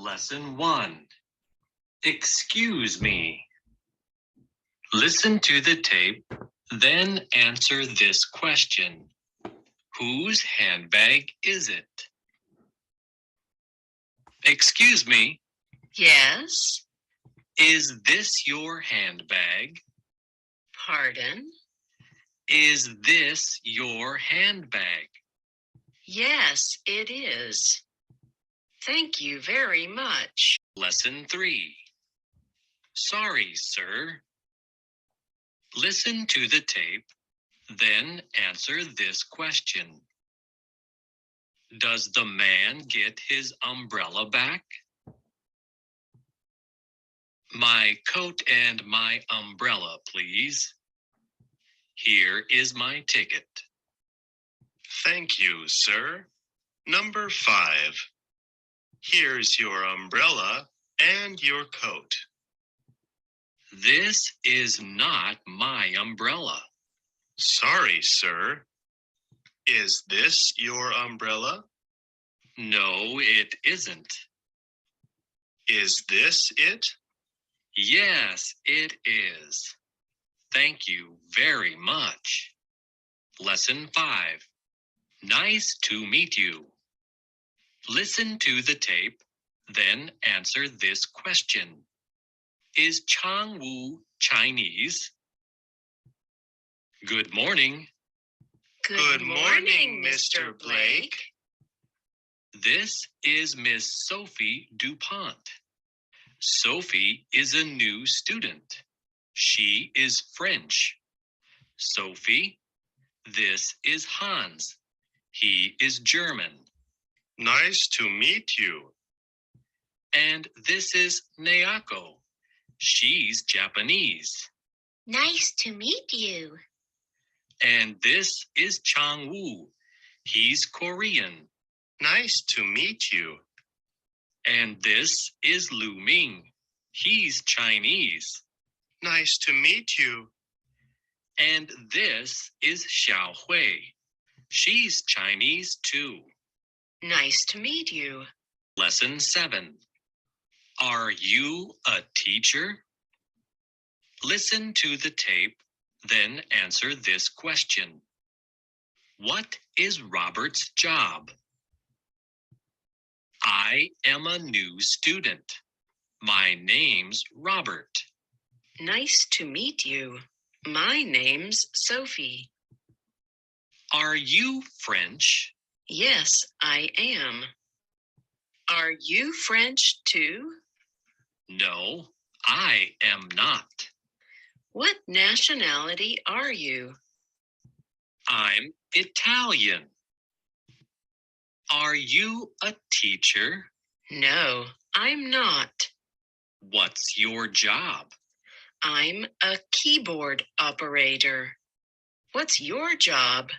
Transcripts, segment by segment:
Lesson 1. Excuse me. Listen to the tape, then answer this question. Whose handbag is it? Excuse me, Yes. is this your handbag? Pardon? Is this your handbag? Yes, it is. Thank you very much. Lesson 3. Sorry, sir. Listen to the tape, then answer this question. Does the man get his umbrella back? My coat and my umbrella, please. Here is my ticket. Thank you, sir. Number 5. Here's your umbrella and your coat. This is not my umbrella. Sorry, sir. Is this your umbrella? No, it isn't. Is this it? Yes, it is. Thank you very much. Lesson 5. Nice to meet you. Listen to the tape, then answer this question. Is Changwu Chinese? Good morning. Good morning, Mr. Blake. This is Miss Sophie DuPont. Sophie is a new student. She is French. Sophie, this is Hans. He is German. Nice to meet you. And this is Naoko. She's Japanese. Nice to meet you. And this is Changwu. He's Korean. Nice to meet you. And this is Lu Ming. He's Chinese. Nice to meet you. And this is Xiao Hui. She's Chinese too. Nice to meet you. Lesson 7. Are you a teacher? Listen to the tape, then answer this question. What is Robert's job? I am a new student. My name's Robert. Nice to meet you. My name's Sophie. Are you French? Yes, I am. Are you French too? No, I am not. What nationality are you? I'm Italian. Are you a teacher? No, I'm not. What's your job? I'm a keyboard operator. What's your job?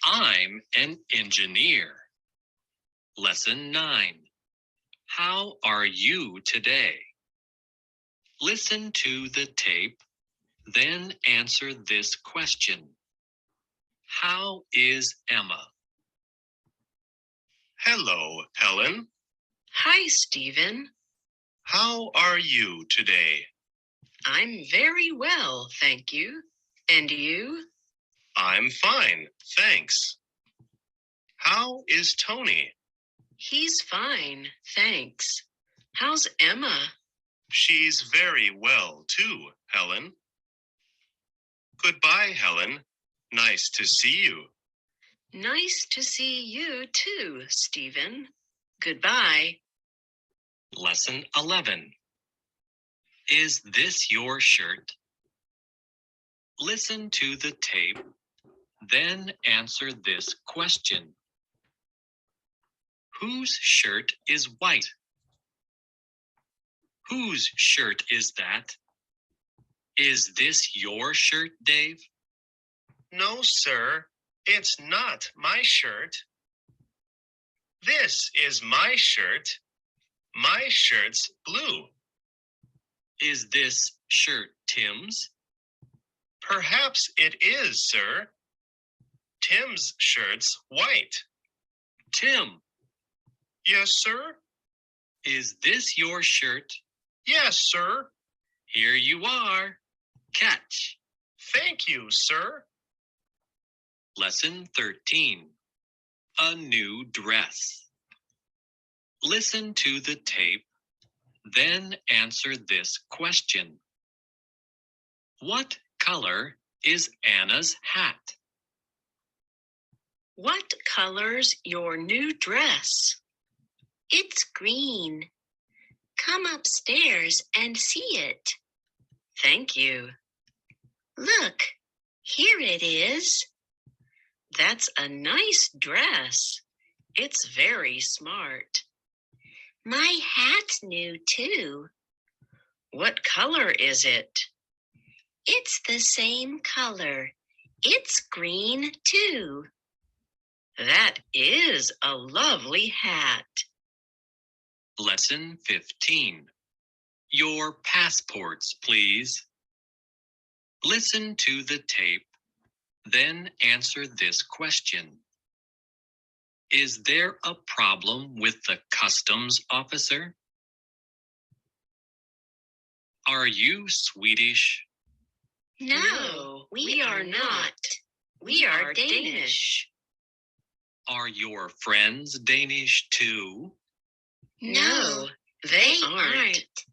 I'm an engineer. Lesson 9. How are you today? Listen to the tape, then answer this question. How is Emma? Hello, Helen. Hi, Stephen. How are you today? I'm very well, thank you. And you? I'm fine, thanks. How is Tony? He's fine, thanks. How's Emma? She's very well too, Helen. Goodbye, Helen. Nice to see you. Nice to see you too, Stephen. Goodbye. Lesson 11. Is this your shirt? Listen to the tape, then answer this question. Whose shirt is white? Whose shirt is that? Is this your shirt, Dave? No, sir. It's not my shirt. This is my shirt. My shirt's blue. Is this shirt Tim's? Perhaps it is, sir. Tim's shirt's white. Tim, Yes, sir. Is this your shirt? Yes, sir. Here you are. Catch. Thank you, sir. Lesson 13. A new dress. Listen to the tape, then answer this question. What color is Anna's hat? What color's your new dress? It's green. Come upstairs and see it. Thank you. Look, here it is. That's a nice dress. It's very smart. My hat's new too. What color is it? It's the same color. It's green too. That is a lovely hat. Lesson 15. Your passports, please. Listen to the tape, then answer this question. Is there a problem with the customs officer? Are you Swedish? No, we are not. We are Danish. Are your friends Danish too? No, they aren't.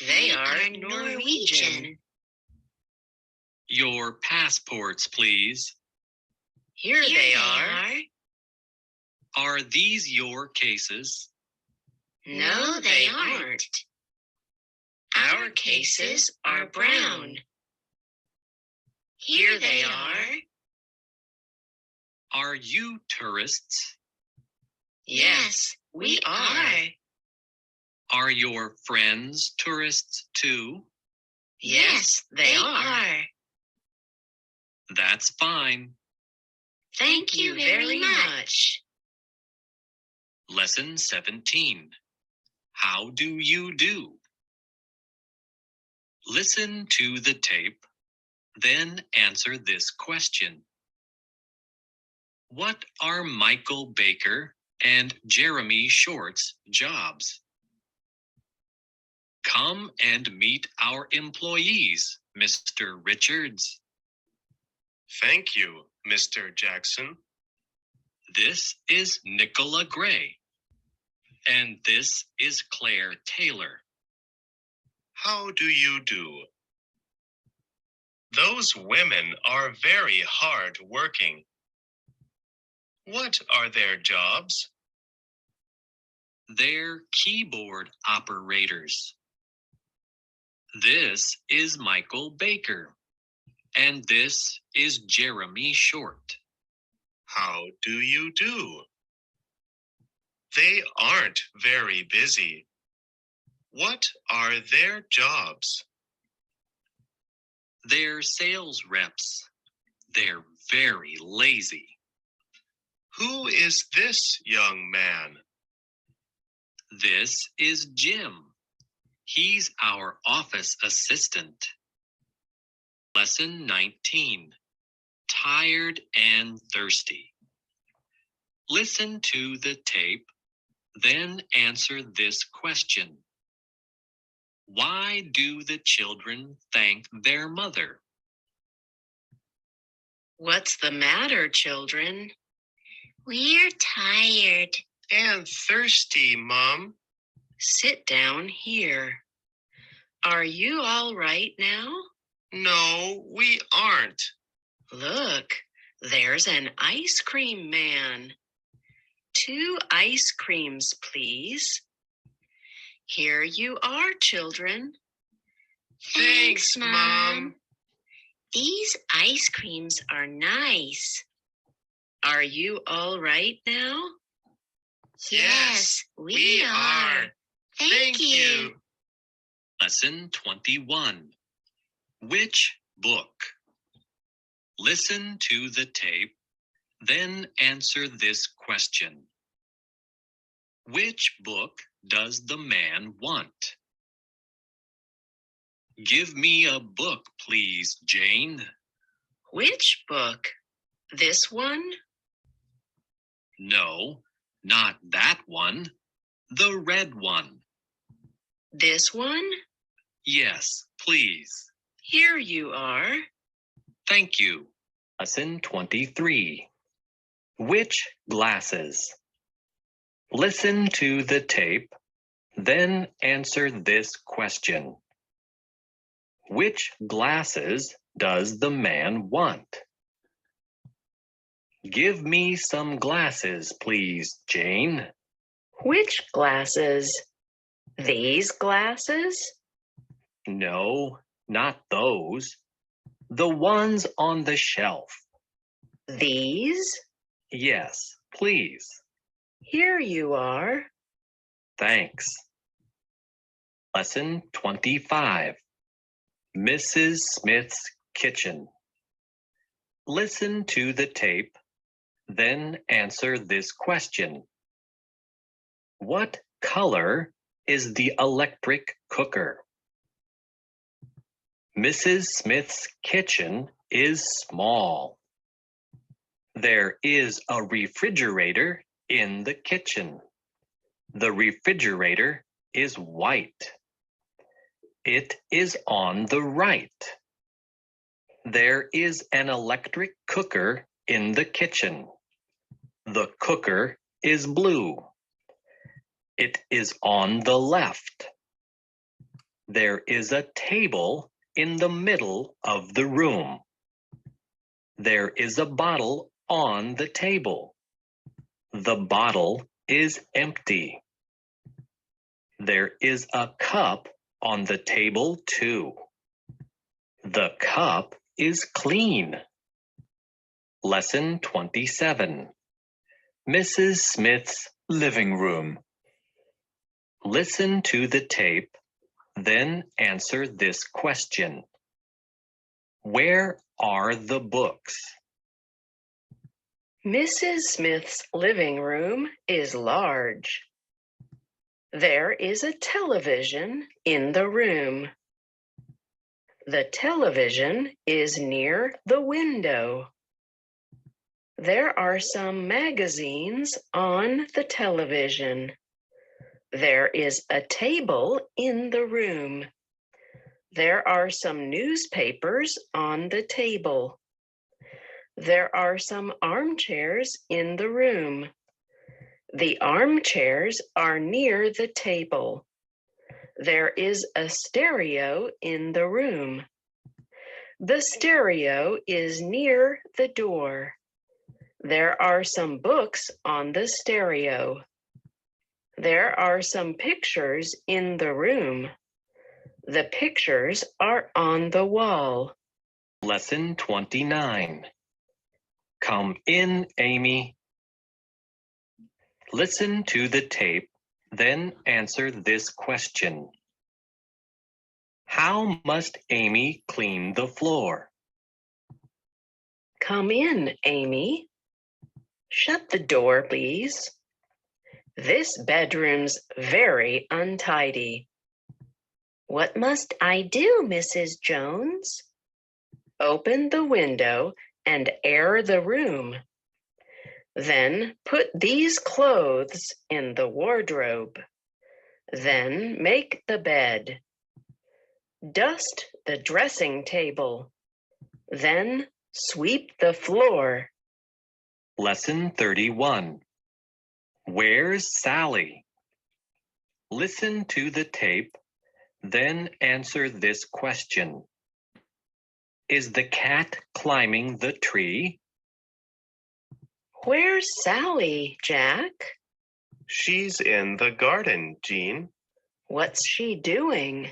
They are Norwegian. Your passports, please. Here they are. Are these your cases? No, they aren't. Our cases are brown. Here they are. Are you tourists? Yes, we are. Are your friends tourists too? Yes, they are. That's fine. Thank you very much. Lesson 17. How do you do? Listen to the tape, then answer this question. What are Michael Baker and Jeremy Short's jobs? Come and meet our employees, Mr. Richards. Thank you, Mr. Jackson. This is Nicola Gray. And this is Claire Taylor. How do you do? Those women are very hard working. What are their jobs? They're keyboard operators. This is Michael Baker. And this is Jeremy Short. How do you do? They aren't very busy. What are their jobs? They're sales reps. They're very lazy. Who is this young man? This is Jim. He's our office assistant. Lesson 19. Tired and thirsty. Listen to the tape, then answer this question. Why do the children thank their mother? What's the matter, children? We're tired. And thirsty, Mom. Sit down here. Are you all right now? No, we aren't. Look, there's an ice cream man. 2 ice creams, please. Here you are, children. Thanks, Mom. These ice creams are nice. Are you all right now? Yes, we are. Thank you. Lesson 21. Which book? Listen to the tape, then answer this question. Which book does the man want? Give me a book, please, Jane. Which book? This one? No, not that one. The red one. This one? Yes, please. Here you are. Thank you. Lesson 23. Which glasses? Listen to the tape, then answer this question. Which glasses does the man want? Give me some glasses, please, Jane. Which glasses? These glasses? No, not those. The ones on the shelf. These? Yes, please. Here you are. Thanks. Lesson 25. Mrs. Smith's kitchen. Listen to the tape, then answer this question. What color is the electric cooker? Mrs. Smith's kitchen is small. There is a refrigerator in the kitchen. The refrigerator is white. It is on the right. There is an electric cooker in the kitchen. The cooker is blue. It is on the left. There is a table in the middle of the room. There is a bottle on the table. The bottle is empty. There is a cup on the table too. The cup is clean. Lesson 27. Mrs. Smith's living room. Listen to the tape, then answer this question. Where are the books? Mrs. Smith's living room is large. There is a television in the room. The television is near the window. There are some magazines on the television. There is a table in the room. There are some newspapers on the table. There are some armchairs in the room. The armchairs are near the table. There is a stereo in the room. The stereo is near the door. There are some books on the stereo. There are some pictures in the room. The pictures are on the wall. Lesson 29. Come in, Amy. Listen to the tape, then answer this question. How must Amy clean the floor? Come in, Amy. Shut the door, please. This bedroom's very untidy. What must I do, Mrs. Jones? Open the window and air the room. Then put these clothes in the wardrobe. Then make the bed. Dust the dressing table. Then sweep the floor. Lesson 31. Where's Sally? Listen to the tape, then answer this question. Is the cat climbing the tree? Where's Sally, Jack? She's in the garden, Jean. What's she doing?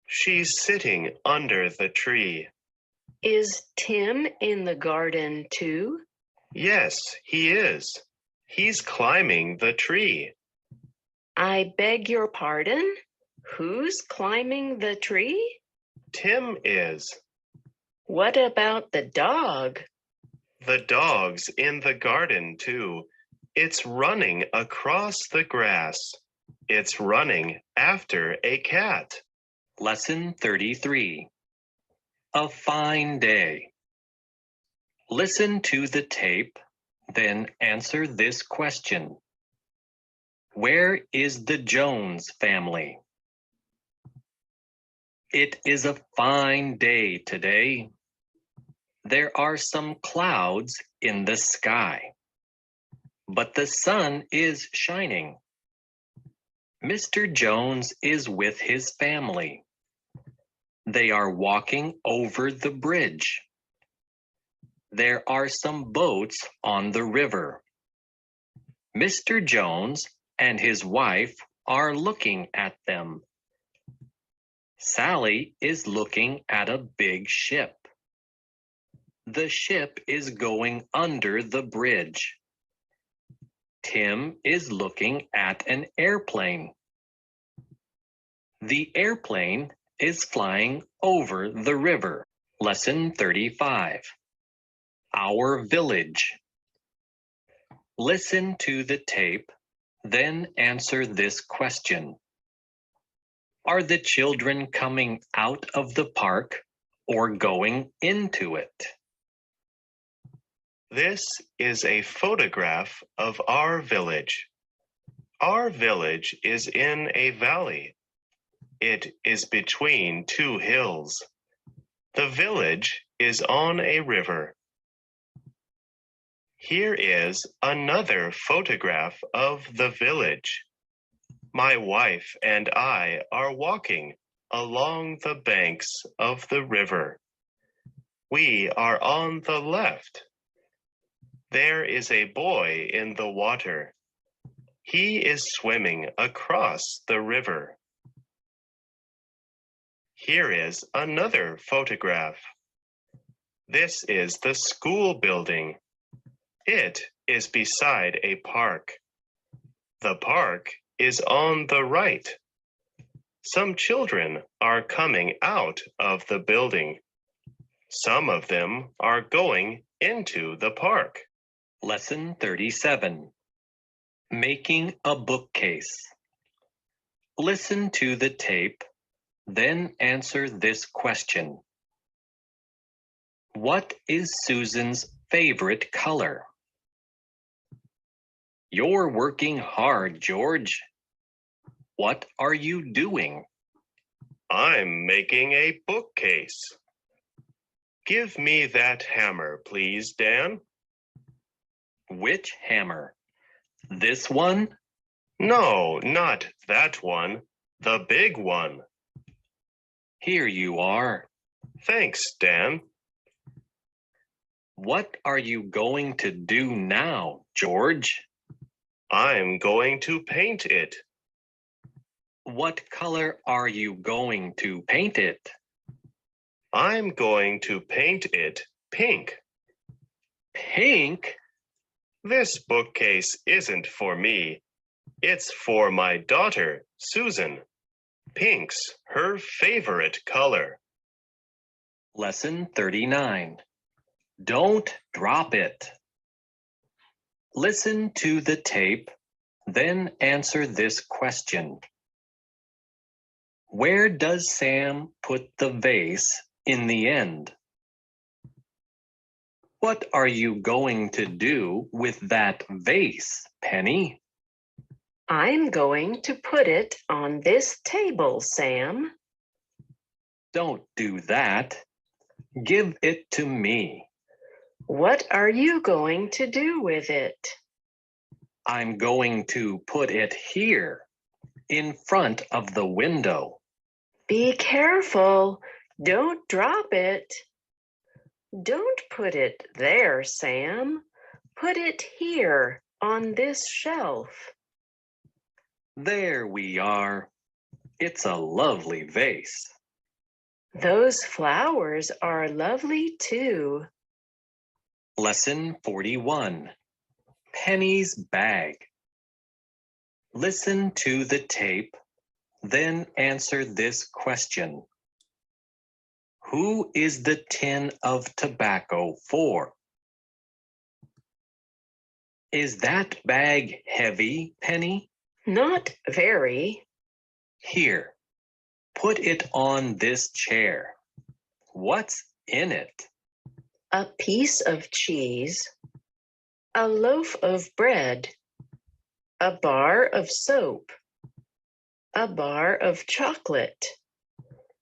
She's sitting under the tree. Is Tim in the garden too? Yes, he is. He's climbing the tree. I beg your pardon? Who's climbing the tree? Tim is. What about the dog? The dog's in the garden too. It's running across the grass. It's running after a cat. Lesson 33. A fine day. Listen to the tape, then answer this question. Where is the Jones family? It is a fine day today. There are some clouds in the sky, but the sun is shining. Mr. Jones is with his family. They are walking over the bridge. There are some boats on the river. Mr. Jones and his wife are looking at them. Sally is looking at a big ship. The ship is going under the bridge. Tim is looking at an airplane. The airplane is flying over the river. Lesson 35. Our village. Listen to the tape, then answer this question. Are the children coming out of the park or going into it? This is a photograph of our village. Our village is in a valley. It is between two hills. The village is on a river. Here is another photograph of the village. My wife and I are walking along the banks of the river. We are on the left. There is a boy in the water. He is swimming across the river. Here is another photograph. This is the school building. It is beside a park. The park is on the right. Some children are coming out of the building. Some of them are going into the park. Lesson 37. Making a bookcase. Listen to the tape, then answer this question. What is Susan's favorite color? You're working hard, George. What are you doing? I'm making a bookcase. Give me that hammer, please, Dan. Which hammer? This one? No, not that one. The big one. Here you are. Thanks, Dan. What are you going to do now, George? I'm going to paint it. What color are you going to paint it? I'm going to paint it pink. Pink? This bookcase isn't for me. It's for my daughter, Susan. Pink's her favorite color. Lesson 39. Don't drop it. Listen to the tape, then answer this question. Where does Sam put the vase in the end? What are you going to do with that vase, Penny? I'm going to put it on this table, Sam. Don't do that. Give it to me. What are you going to do with it? I'm going to put it here, in front of the window. Be careful. Don't drop it. Don't put it there, Sam. Put it here on this shelf. There we are. It's a lovely vase. Those flowers are lovely too. Lesson 41. Penny's bag. Listen to the tape, then answer this question. Who is the tin of tobacco for? Is that bag heavy, Penny? Not very. Here, put it on this chair. What's in it? A piece of cheese, a loaf of bread, a bar of soap, a bar of chocolate,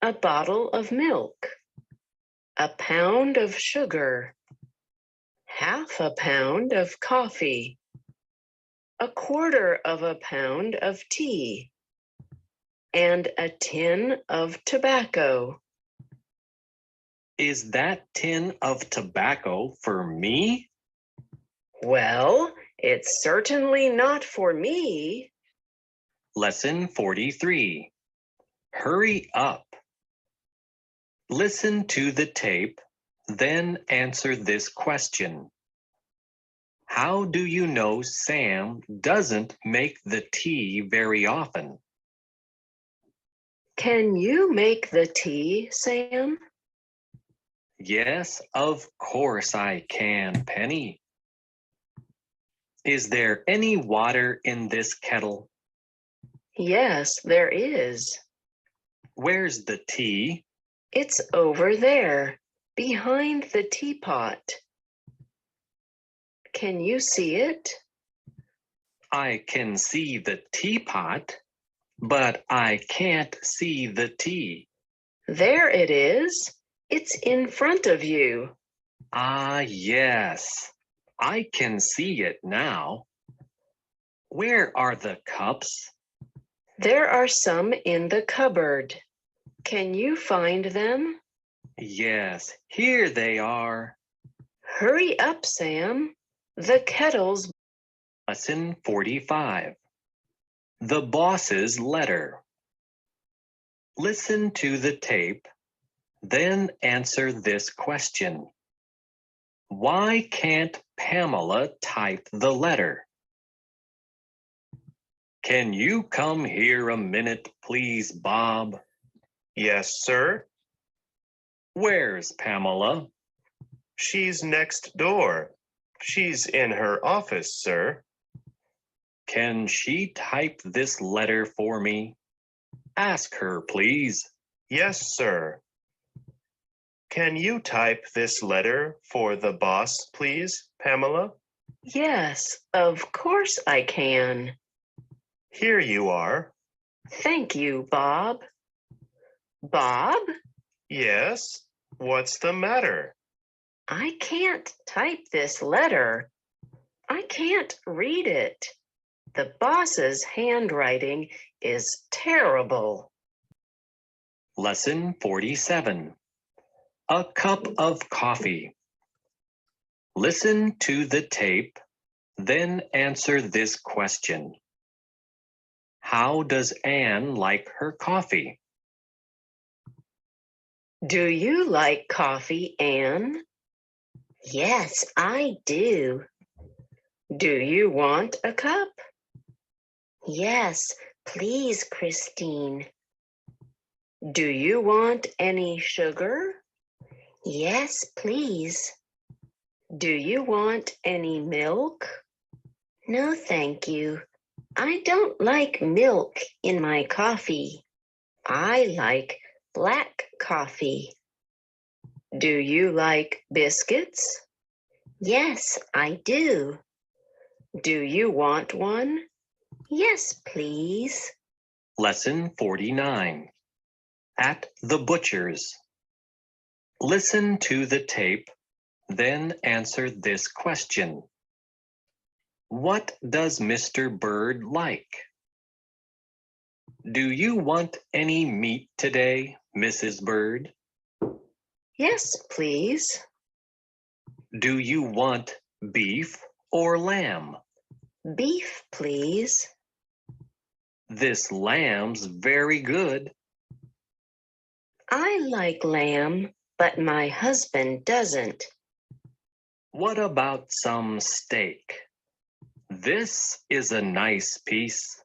a bottle of milk, a pound of sugar, half a pound of coffee, a quarter of a pound of tea, and a tin of tobacco. Is that tin of tobacco for me? Well, it's certainly not for me. Lesson 43. Hurry up. Listen to the tape, then answer this question. How do you know Sam doesn't make the tea very often? Can you make the tea, Sam? Yes, of course I can, Penny. Is there any water in this kettle? Yes, there is. Where's the tea? It's over there, behind the teapot. Can you see it? I can see the teapot, but I can't see the tea. There it is. It's in front of you. Ah, yes. I can see it now. Where are the cups? There are some in the cupboard. Can you find them? Yes, here they are. Hurry up, Sam. The kettle's. Lesson 45. The boss's letter. Listen to the tape, then answer this question. Why can't Pamela type the letter? Can you come here a minute, please, Bob? Yes, sir. Where's Pamela? She's next door. She's in her office, sir. Can she type this letter for me? Ask her, please. Yes, sir. Can you type this letter for the boss, please, Pamela? Yes, of course I can. Here you are. Thank you, Bob. Bob? Yes? What's the matter? I can't type this letter. I can't read it. The boss's handwriting is terrible. Lesson 47. A cup of coffee. Listen to the tape, then answer this question. How does Anne like her coffee? Do you like coffee, Anne? Yes, I do. Do you want a cup? Yes, please, Christine. Do you want any sugar? Yes, please. Do you want any milk? No, thank you. I don't like milk in my coffee. I like black coffee. Do you like biscuits? Yes, I do. Do you want one? Yes, please. Lesson 49. At the butcher's. Listen to the tape, then answer this question. What does Mr. Bird like? Do you want any meat today, Mrs. Bird? Yes, please. Do you want beef or lamb? Beef, please. This lamb's very good. I like lamb, but my husband doesn't. What about some steak? This is a nice piece.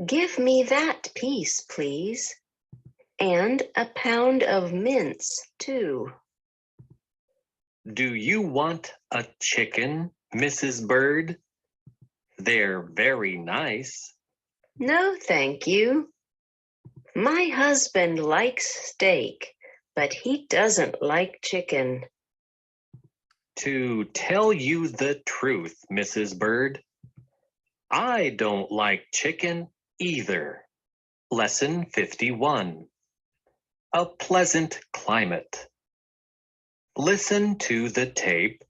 Give me that piece, please. And a pound of mince, too. Do you want a chicken, Mrs. Bird? They're very nice. No, thank you. My husband likes steak, but he doesn't like chicken. To tell you the truth, Mrs. Bird, I don't like chicken either. Lesson 51. A pleasant climate. Listen to the tape,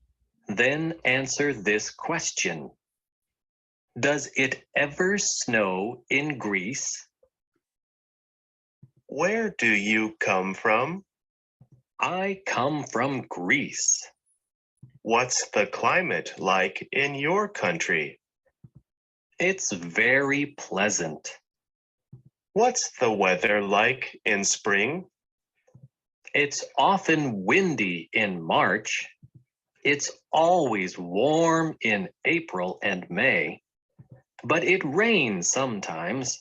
then answer this question. Does it ever snow in Greece? Where do you come from? I come from Greece. What's the climate like in your country? It's very pleasant. What's the weather like in spring? It's often windy in March. It's always warm in April and May, but it rains sometimes.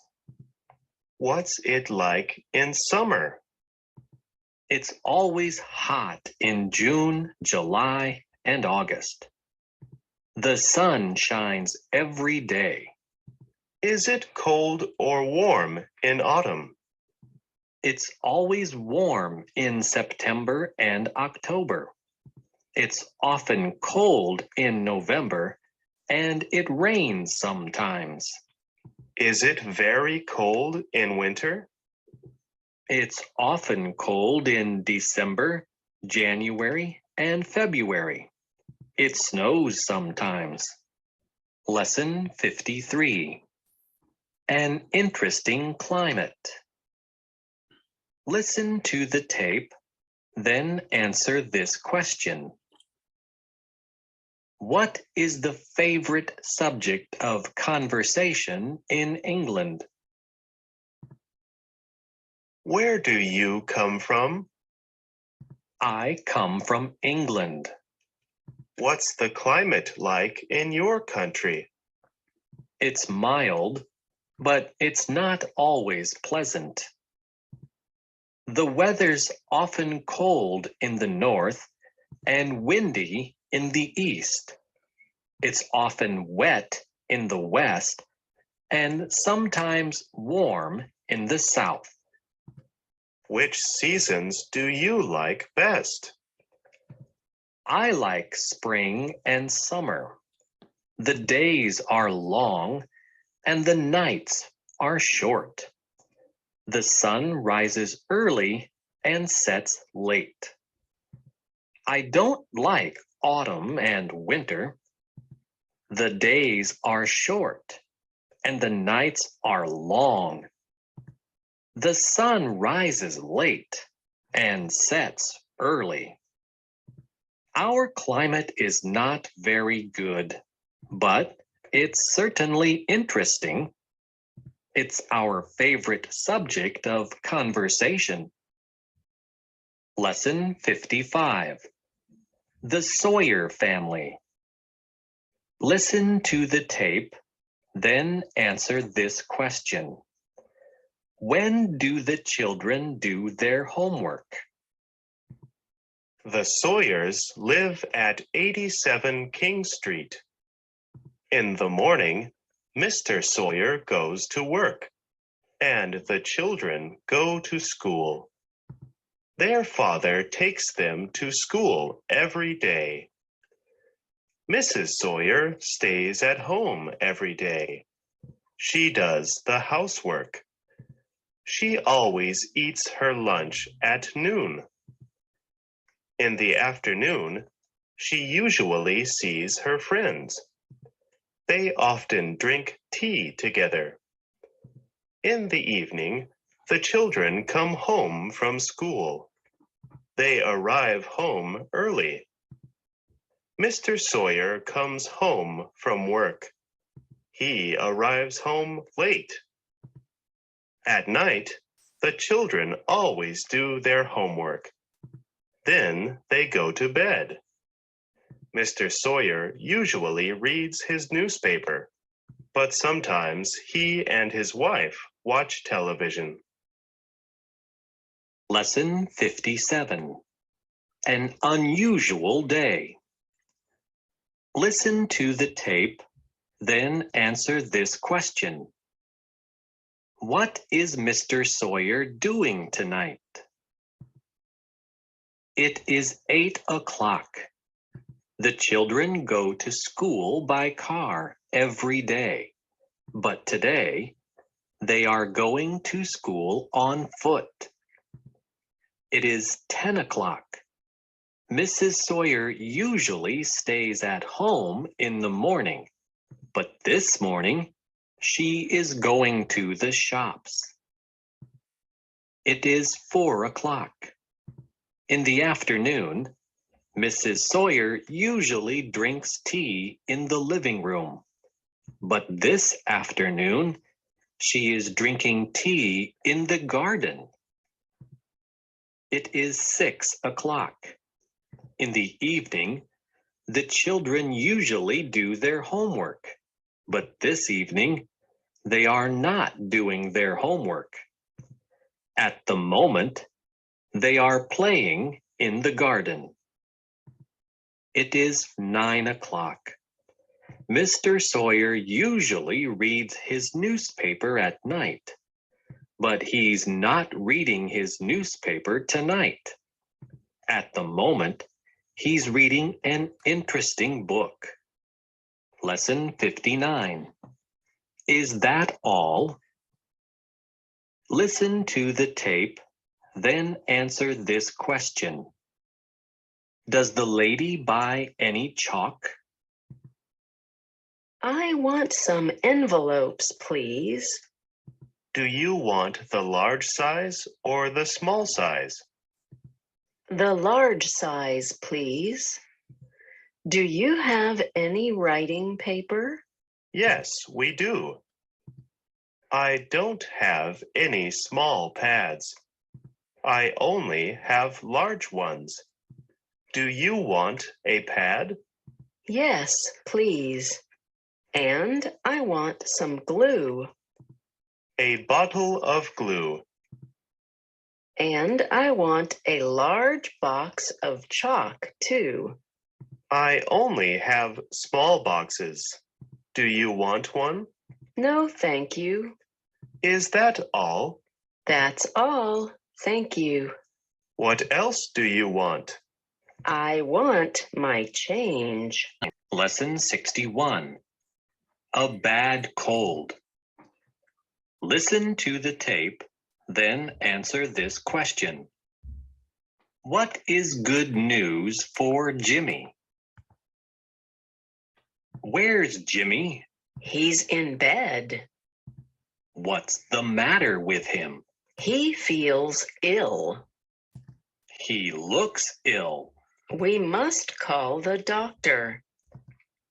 What's it like in summer? It's always hot in June, July, and August. The sun shines every day. Is it cold or warm in autumn? It's always warm in September and October. It's often cold in November, and it rains sometimes. Is it very cold in winter? It's often cold in December, January, and February. It snows sometimes. Lesson 53. An interesting climate. Listen to the tape, then answer this question. What is the favorite subject of conversation in England? Where do you come from? I come from England. What's the climate like in your country? It's mild, but it's not always pleasant. The weather's often cold in the north and windy in the east. It's often wet in the west and sometimes warm in the south. Which seasons do you like best? I like spring and summer. The days are long and the nights are short. The sun rises early and sets late. I don't like autumn and winter. The days are short and the nights are long. The sun rises late and sets early. Our climate is not very good, but it's certainly interesting. It's our favorite subject of conversation. Lesson 55. The Sawyer Family. Listen to the tape, then answer this question. When do the children do their homework? The Sawyers live at 87 King Street. In the morning, Mr. Sawyer goes to work, and the children go to school. Their father takes them to school every day. Mrs. Sawyer stays at home every day. She does the housework. She always eats her lunch at noon. In the afternoon, she usually sees her friends. They often drink tea together. In the evening, the children come home from school. They arrive home early. Mr. Sawyer comes home from work. He arrives home late. At night, the children always do their homework. Then they go to bed. Mr. Sawyer usually reads his newspaper, but sometimes he and his wife watch television. Lesson 57. An unusual day. Listen to the tape, then answer this question. What is Mr. Sawyer doing tonight? It is 8 o'clock. The children go to school by car every day. but today they are going to school on foot. It is 10 o'clock. Mrs. Sawyer usually stays at home in the morning, but this morning she is going to the shops. It is 4 o'clock. In the afternoon, Mrs. Sawyer usually drinks tea in the living room, but this afternoon she is drinking tea in the garden. It is 6 o'clock. In the evening, the children usually do their homework, but this evening they are not doing their homework. At the moment, they are playing in the garden. It is 9 o'clock. Mr. Sawyer usually reads his newspaper at night, but he's not reading his newspaper tonight. At the moment, he's reading an interesting book. Lesson 59. Is that all? Listen to the tape, then answer this question. Does the lady buy any chalk? I want some envelopes, please. Do you want the large size or the small size? The large size, please. Do you have any writing paper? Yes, we do. I don't have any small pads. I only have large ones. Do you want a pad? Yes, please. And I want some glue. A bottle of glue. And I want a large box of chalk, too. I only have small boxes. Do you want one? No, thank you. Is that all? That's all. Thank you. What else do you want? I want my change. Lesson 61. A bad cold. Listen to the tape, then answer this question. What is good news for Jimmy? Where's Jimmy? He's in bed. What's the matter with him? He feels ill. He looks ill. We must call the doctor.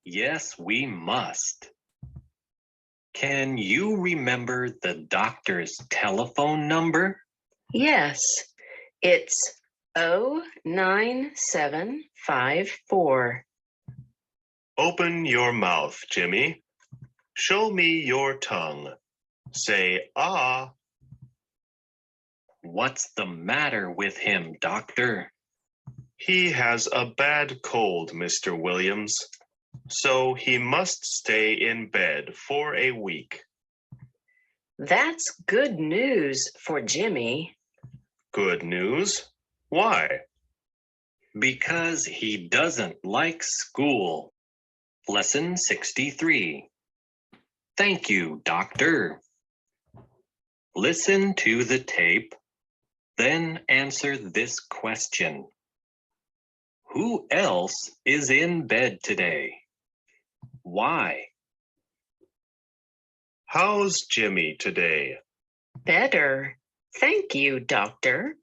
Yes, we must. Can you remember the doctor's telephone number? Yes, it's 09754. Open your mouth, Jimmy. Show me your tongue. Say ah. What's the matter with him, doctor? He has a bad cold, Mr. Williams. So he must stay in bed for a week. That's good news for Jimmy. Good news? Why? Because he doesn't like school. Lesson 63. Thank you, doctor. Listen to the tape, then answer this question. Who else is in bed today? Why? How's Jimmy today? Better. Thank you, doctor.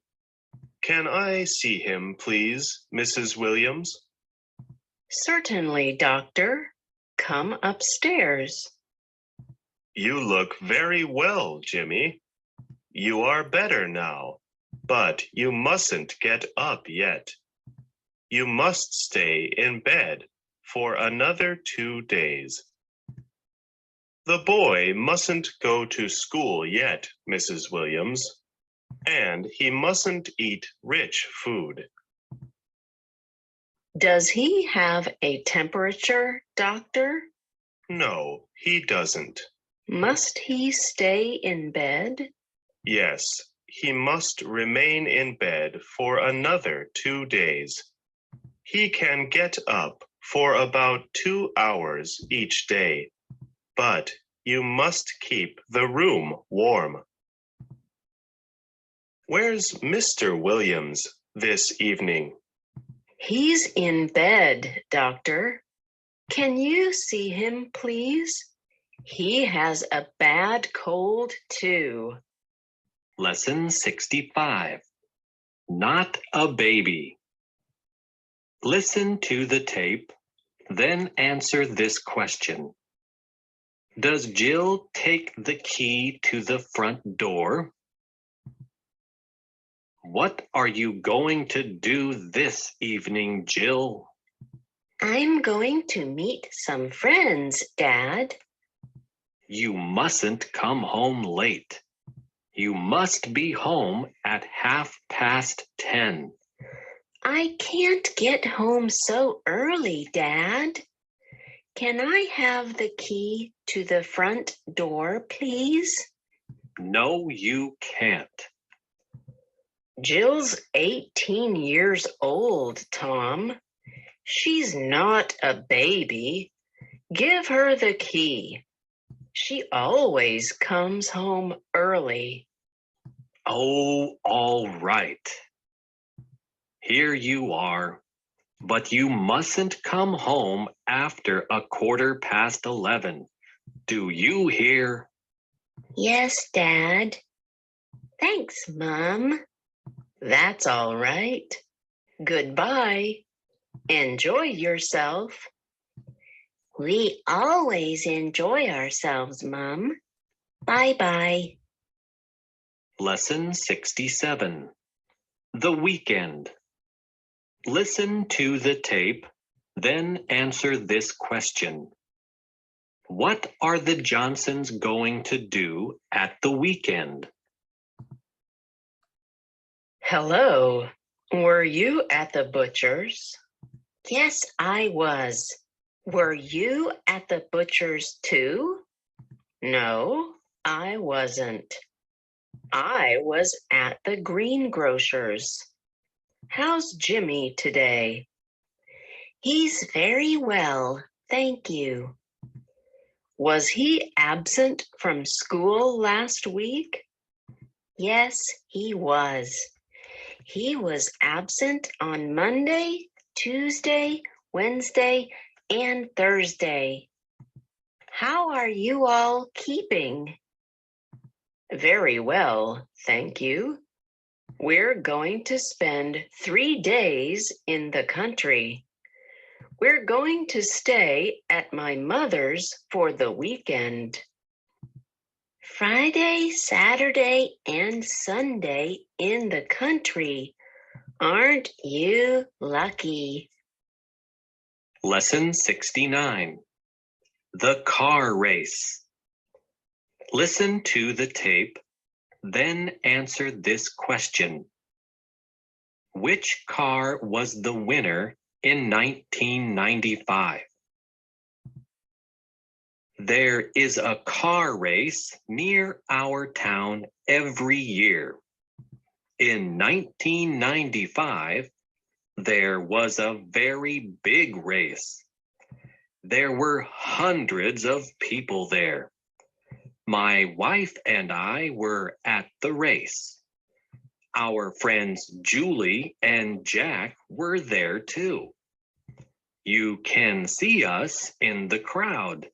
Can I see him, please, Mrs. Williams? Certainly, doctor. Come upstairs. You look very well, Jimmy. You are better now, but you mustn't get up yet. You must stay in bed for another 2 days. The boy mustn't go to school yet, Mrs. Williams, and he mustn't eat rich food. Does he have a temperature, doctor? No, he doesn't. Must he stay in bed? Yes, he must remain in bed for another 2 days. He can get up for about 2 hours each day, but You must keep the room warm. Where's Mr. Williams this evening? He's in bed, Doctor. Can you see him, please? He has a bad cold, too. Lesson 65. Not a baby. Listen to the tape, then answer this question. Does Jill take the key to the front door? What are you going to do this evening, Jill? I'm going to meet some friends, Dad. You mustn't come home late. You must be home at 10:30. I can't get home so early, Dad. Can I have the key to the front door, please? No, you can't. Jill's 18 years old, Tom. She's not a baby. Give her the key. She always comes home early. Oh, all right. Here you are. But you mustn't come home after 11:15. Do you hear? Yes, Dad. Thanks, Mom. That's all right. Goodbye. Enjoy yourself. We always enjoy ourselves, Mom. Bye-bye. Lesson 67. The weekend. Listen to the tape, then answer this question. What are the Johnsons going to do at the weekend? Hello. Were you at the butcher's? Yes, I was. Were you at the butcher's too? No, I wasn't. I was at the greengrocer's. How's Jimmy today? He's very well, thank you. Was he absent from school last week? Yes, he was. He was absent on Monday, Tuesday, Wednesday, and Thursday. How are you all keeping? Very well, thank you. We're going to spend 3 days in the country. We're going to stay at my mother's for the weekend. Friday, Saturday, and Sunday in the country. Aren't you lucky? Lesson 69. The car race. Listen to the tape, then answer this question. Which car was the winner in 1995? There is a car race near our town every year. In 1995, there was a very big race. There were hundreds of people there. My wife and I were at the race. Our friends Julie and Jack were there too. You can see us in the crowd.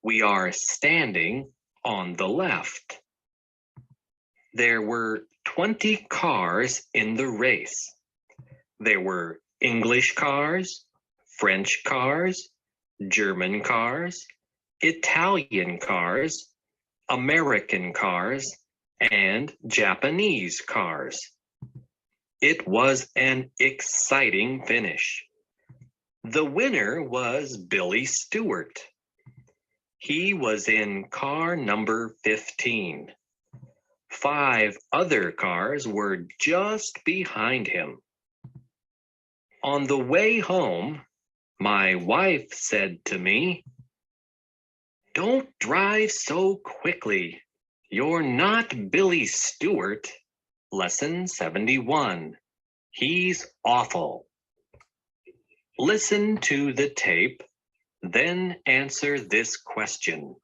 We are standing on the left. There were 20 cars in the race. There were English cars, French cars, German cars, Italian cars, American cars, and Japanese cars. It was an exciting finish. The winner was Billy Stewart. He was in car number 15. 5 other cars were just behind him. On the way home, my wife said to me, "Don't drive so quickly. You're not Billy Stewart." Lesson 71. He's awful. Listen to the tape, then answer this question.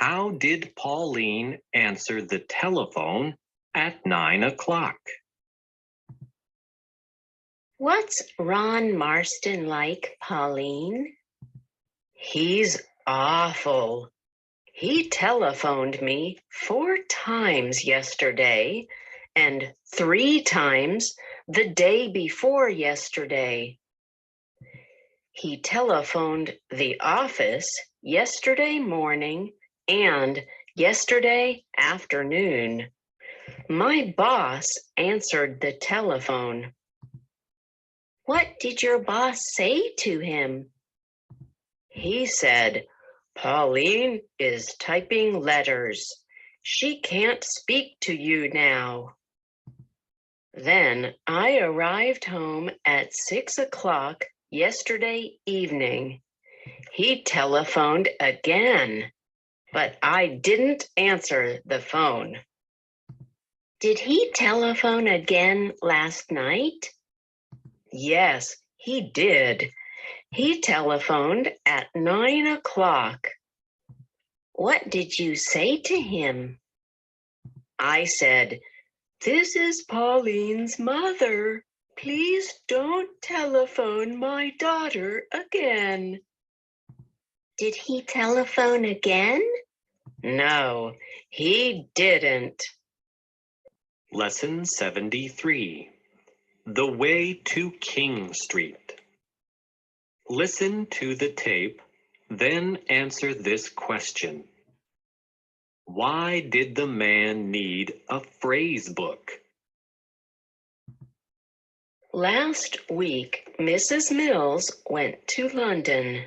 How did Pauline answer the telephone at 9 o'clock? What's Ron Marston like, Pauline? He's awful. He telephoned me 4 times yesterday and 3 times the day before yesterday. He telephoned the office yesterday morning and yesterday afternoon. My boss answered the telephone. What did your boss say to him? He said, Pauline is typing letters. She can't speak to you now. Then I arrived home at 6 o'clock yesterday evening. He telephoned again, but I didn't answer the phone. Did he telephone again last night? Yes, he did. He telephoned at 9 o'clock. What did you say to him? I said, This is Pauline's mother. Please don't telephone my daughter again. Did he telephone again? No, he didn't. Lesson 73. The Way to King Street. Listen to the tape, then answer this question. Why did the man need a phrase book? Last week, Mrs. Mills went to London.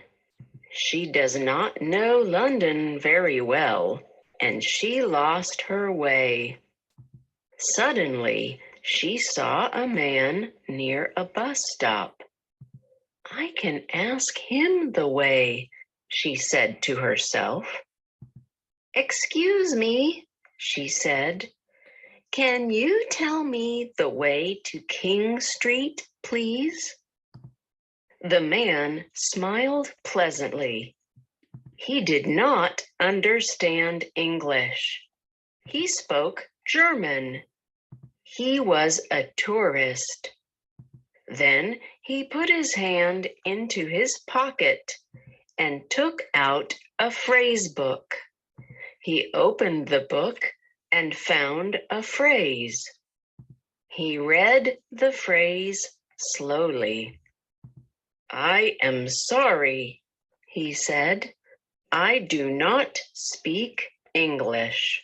She does not know London very well, and she lost her way. Suddenly, she saw a man near a bus stop. I can ask him the way, she said to herself. Excuse me, she said. Can you tell me the way to King Street, please? The man smiled pleasantly. He did not understand English. He spoke German. He was a tourist. Then he put his hand into his pocket and took out a phrase book. He opened the book and found a phrase. He read the phrase slowly. I am sorry, he said. I do not speak English.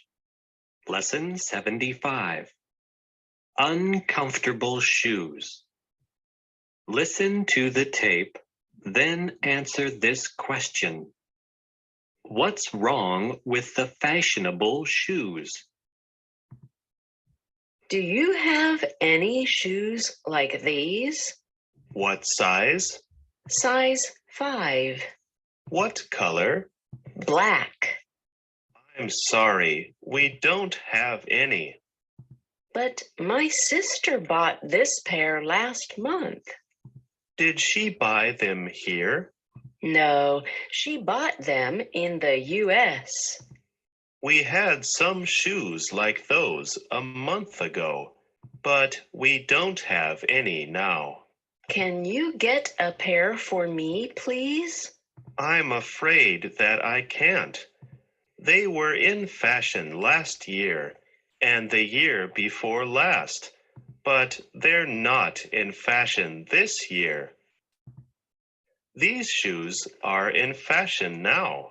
Lesson 75. Uncomfortable shoes. Listen to the tape, then answer this question. What's wrong with the fashionable shoes? Do you have any shoes like these? What size? Size 5. What color? Black. I'm sorry, we don't have any. But my sister bought this pair last month. Did she buy them here? No, she bought them in the US. We had some shoes like those a month ago, but we don't have any now. Can you get a pair for me, please? I'm afraid that I can't. They were in fashion last year and the year before last, but they're not in fashion this year. These shoes are in fashion now.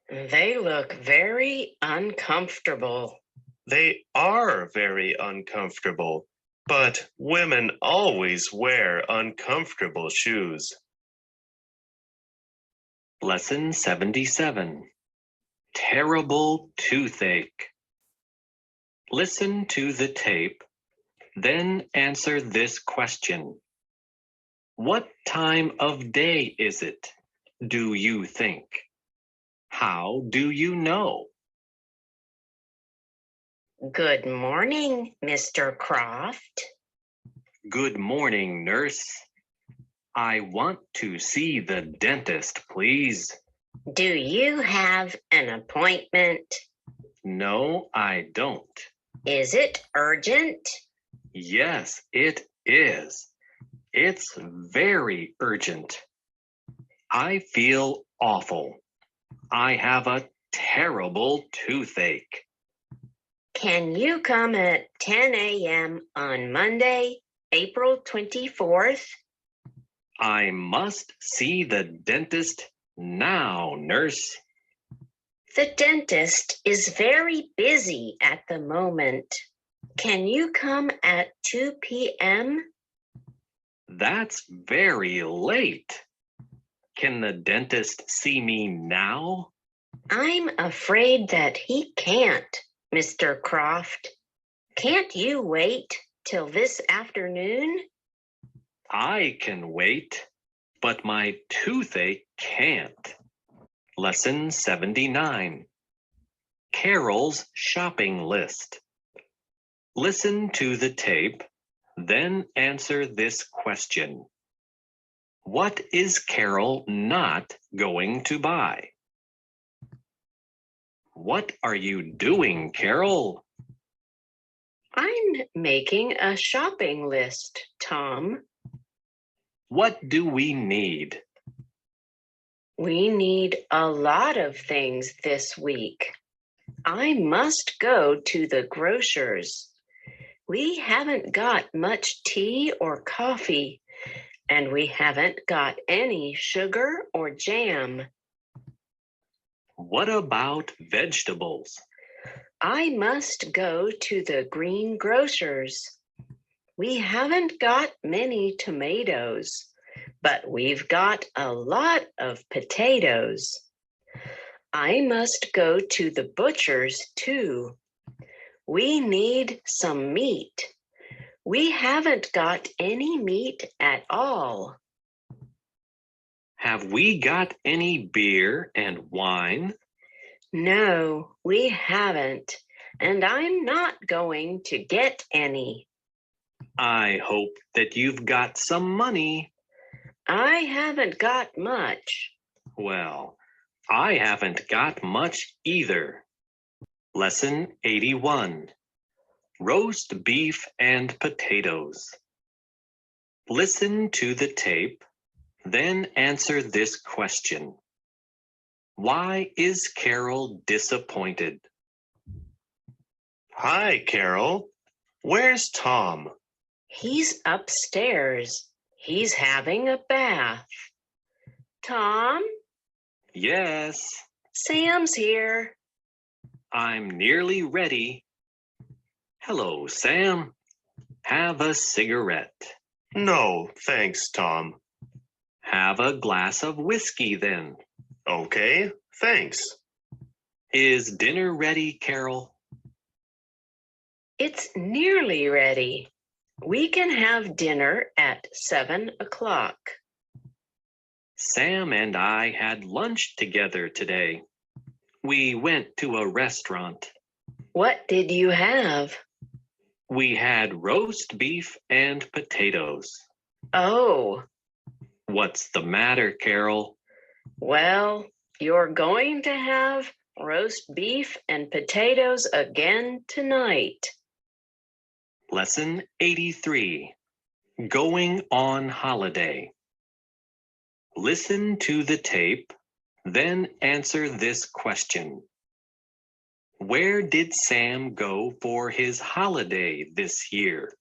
They look very uncomfortable. They are very uncomfortable, but women always wear uncomfortable shoes. Lesson 77. Terrible toothache. Listen to the tape, then answer this question. What time of day is it, do you think? How do you know? Good morning, Mr. Croft. Good morning, nurse. I want to see the dentist, please. Do you have an appointment? No, I don't. Is it urgent? Yes, it is. It's very urgent. I feel awful. I have a terrible toothache. Can you come at 10 a.m. on Monday, April 24th? I must see the dentist now, nurse. The dentist is very busy at the moment. Can you come at 2 p.m.? That's very late. Can the dentist see me now? I'm afraid that he can't, Mr. Croft. Can't you wait till this afternoon? I can wait, but my toothache can't. Lesson 79. Carol's shopping list. Listen to the tape, then answer this question. What is Carol not going to buy? What are you doing, Carol? I'm making a shopping list, Tom. What do we need? We need a lot of things this week. I must go to the grocer's. We haven't got much tea or coffee, and we haven't got any sugar or jam. What about vegetables? I must go to the greengrocer's. We haven't got many tomatoes, but we've got a lot of potatoes. I must go to the butcher's too. We need some meat. We haven't got any meat at all. Have we got any beer and wine? No, we haven't, and I'm not going to get any. I hope that you've got some money. I haven't got much. Well, I haven't got much either. Lesson 81. Roast beef and potatoes. Listen to the tape, then answer this question. Why is Carol disappointed? Hi, Carol. Where's Tom? He's upstairs. He's having a bath. Tom, Yes, Sam's here. I'm nearly ready. Hello, Sam. Have a cigarette. No, thanks, Tom. Have a glass of whiskey then. Okay, thanks. Is dinner ready, Carol? It's nearly ready. We can have dinner at 7 o'clock. Sam and I had lunch together today. We went to a restaurant. What did you have? We had roast beef and potatoes. Oh, What's the matter, Carol? well, you're going to have roast beef and potatoes again tonight. Lesson 83. Going on holiday. Listen to the tape, then answer this question. Where did Sam go for his holiday this year?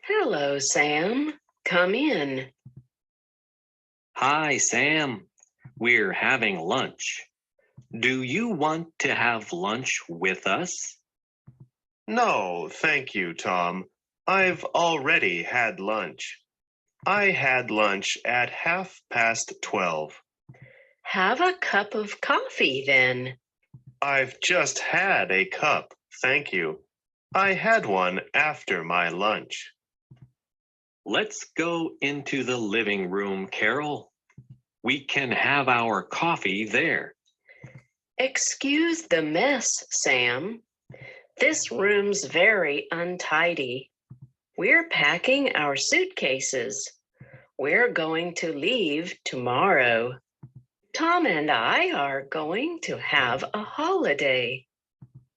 Hello, Sam. Come in. Hi, Sam. We're having lunch. Do you want to have lunch with us? No, thank you, Tom. I've already had lunch. I had lunch at 12:30. Have a cup of coffee then. I've just had a cup, thank you. I had one after my lunch. Let's go into the living room, Carol. We can have our coffee there. Excuse the mess, Sam. This room's very untidy. We're packing our suitcases. We're going to leave tomorrow. Tom and I are going to have a holiday.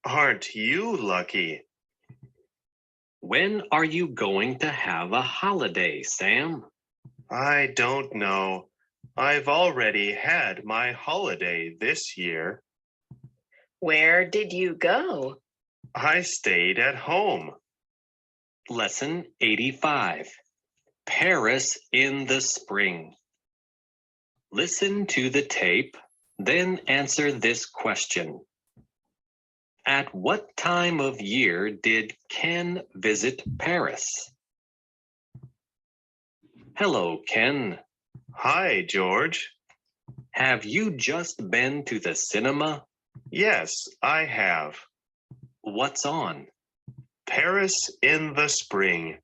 Aren't you lucky? When are you going to have a holiday, Sam? I don't know. I've already had my holiday this year. Where did you go? I stayed at home. Lesson 85. Paris in the spring. Listen to the tape, then answer this question. At what time of year did Ken visit Paris? Hello, Ken. Hi, George. Have you just been to the cinema? Yes, I have. What's on? Paris in the spring.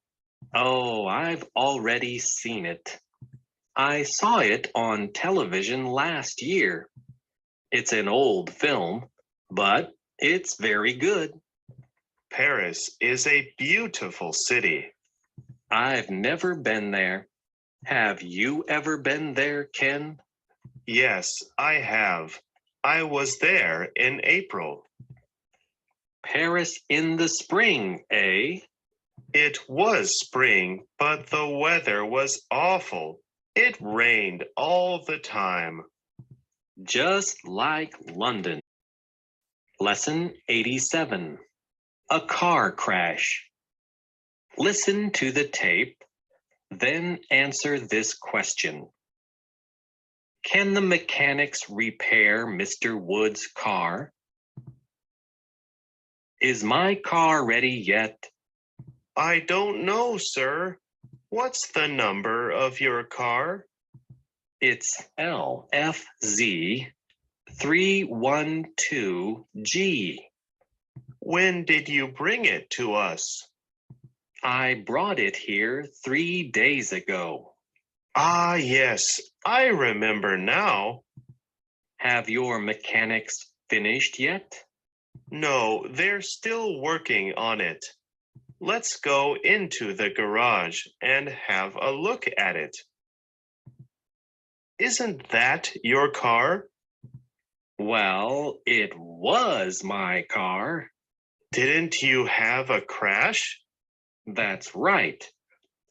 Oh, I've already seen it. I saw it on television last year. It's an old film, but it's very good. Paris is a beautiful city. I've never been there. Have you ever been there, Ken? Yes, I have. I was there in April. Paris in the spring, eh? It was spring, but the weather was awful. It rained all the time. Just like London. Lesson 87. A car crash. Listen to the tape, then answer this question. Can the mechanics repair Mr. Wood's car? Is my car ready yet? I don't know, sir. What's the number of your car? It's LFZ 312G. When did you bring it to us? I brought it here 3 days ago. Ah, yes, I remember now. Have your mechanics finished yet? No, they're still working on it. Let's go into the garage and have a look at it. Isn't that your car? Well, it was my car. Didn't you have a crash? That's right.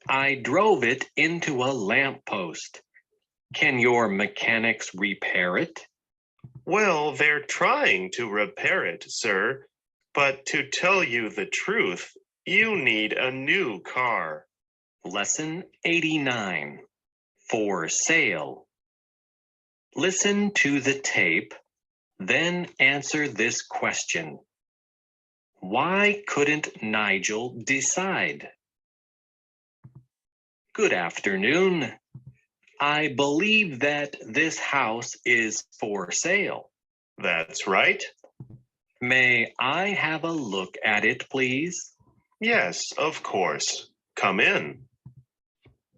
I drove it into a lamppost. Can your mechanics repair it? Well, they're trying to repair it, sir. But to tell you the truth, you need a new car. Lesson 89. For sale. Listen to the tape, then answer this question. Why couldn't Nigel decide? Good afternoon. I believe that this house is for sale. That's right. May I have a look at it, please? Yes, of course. Come in.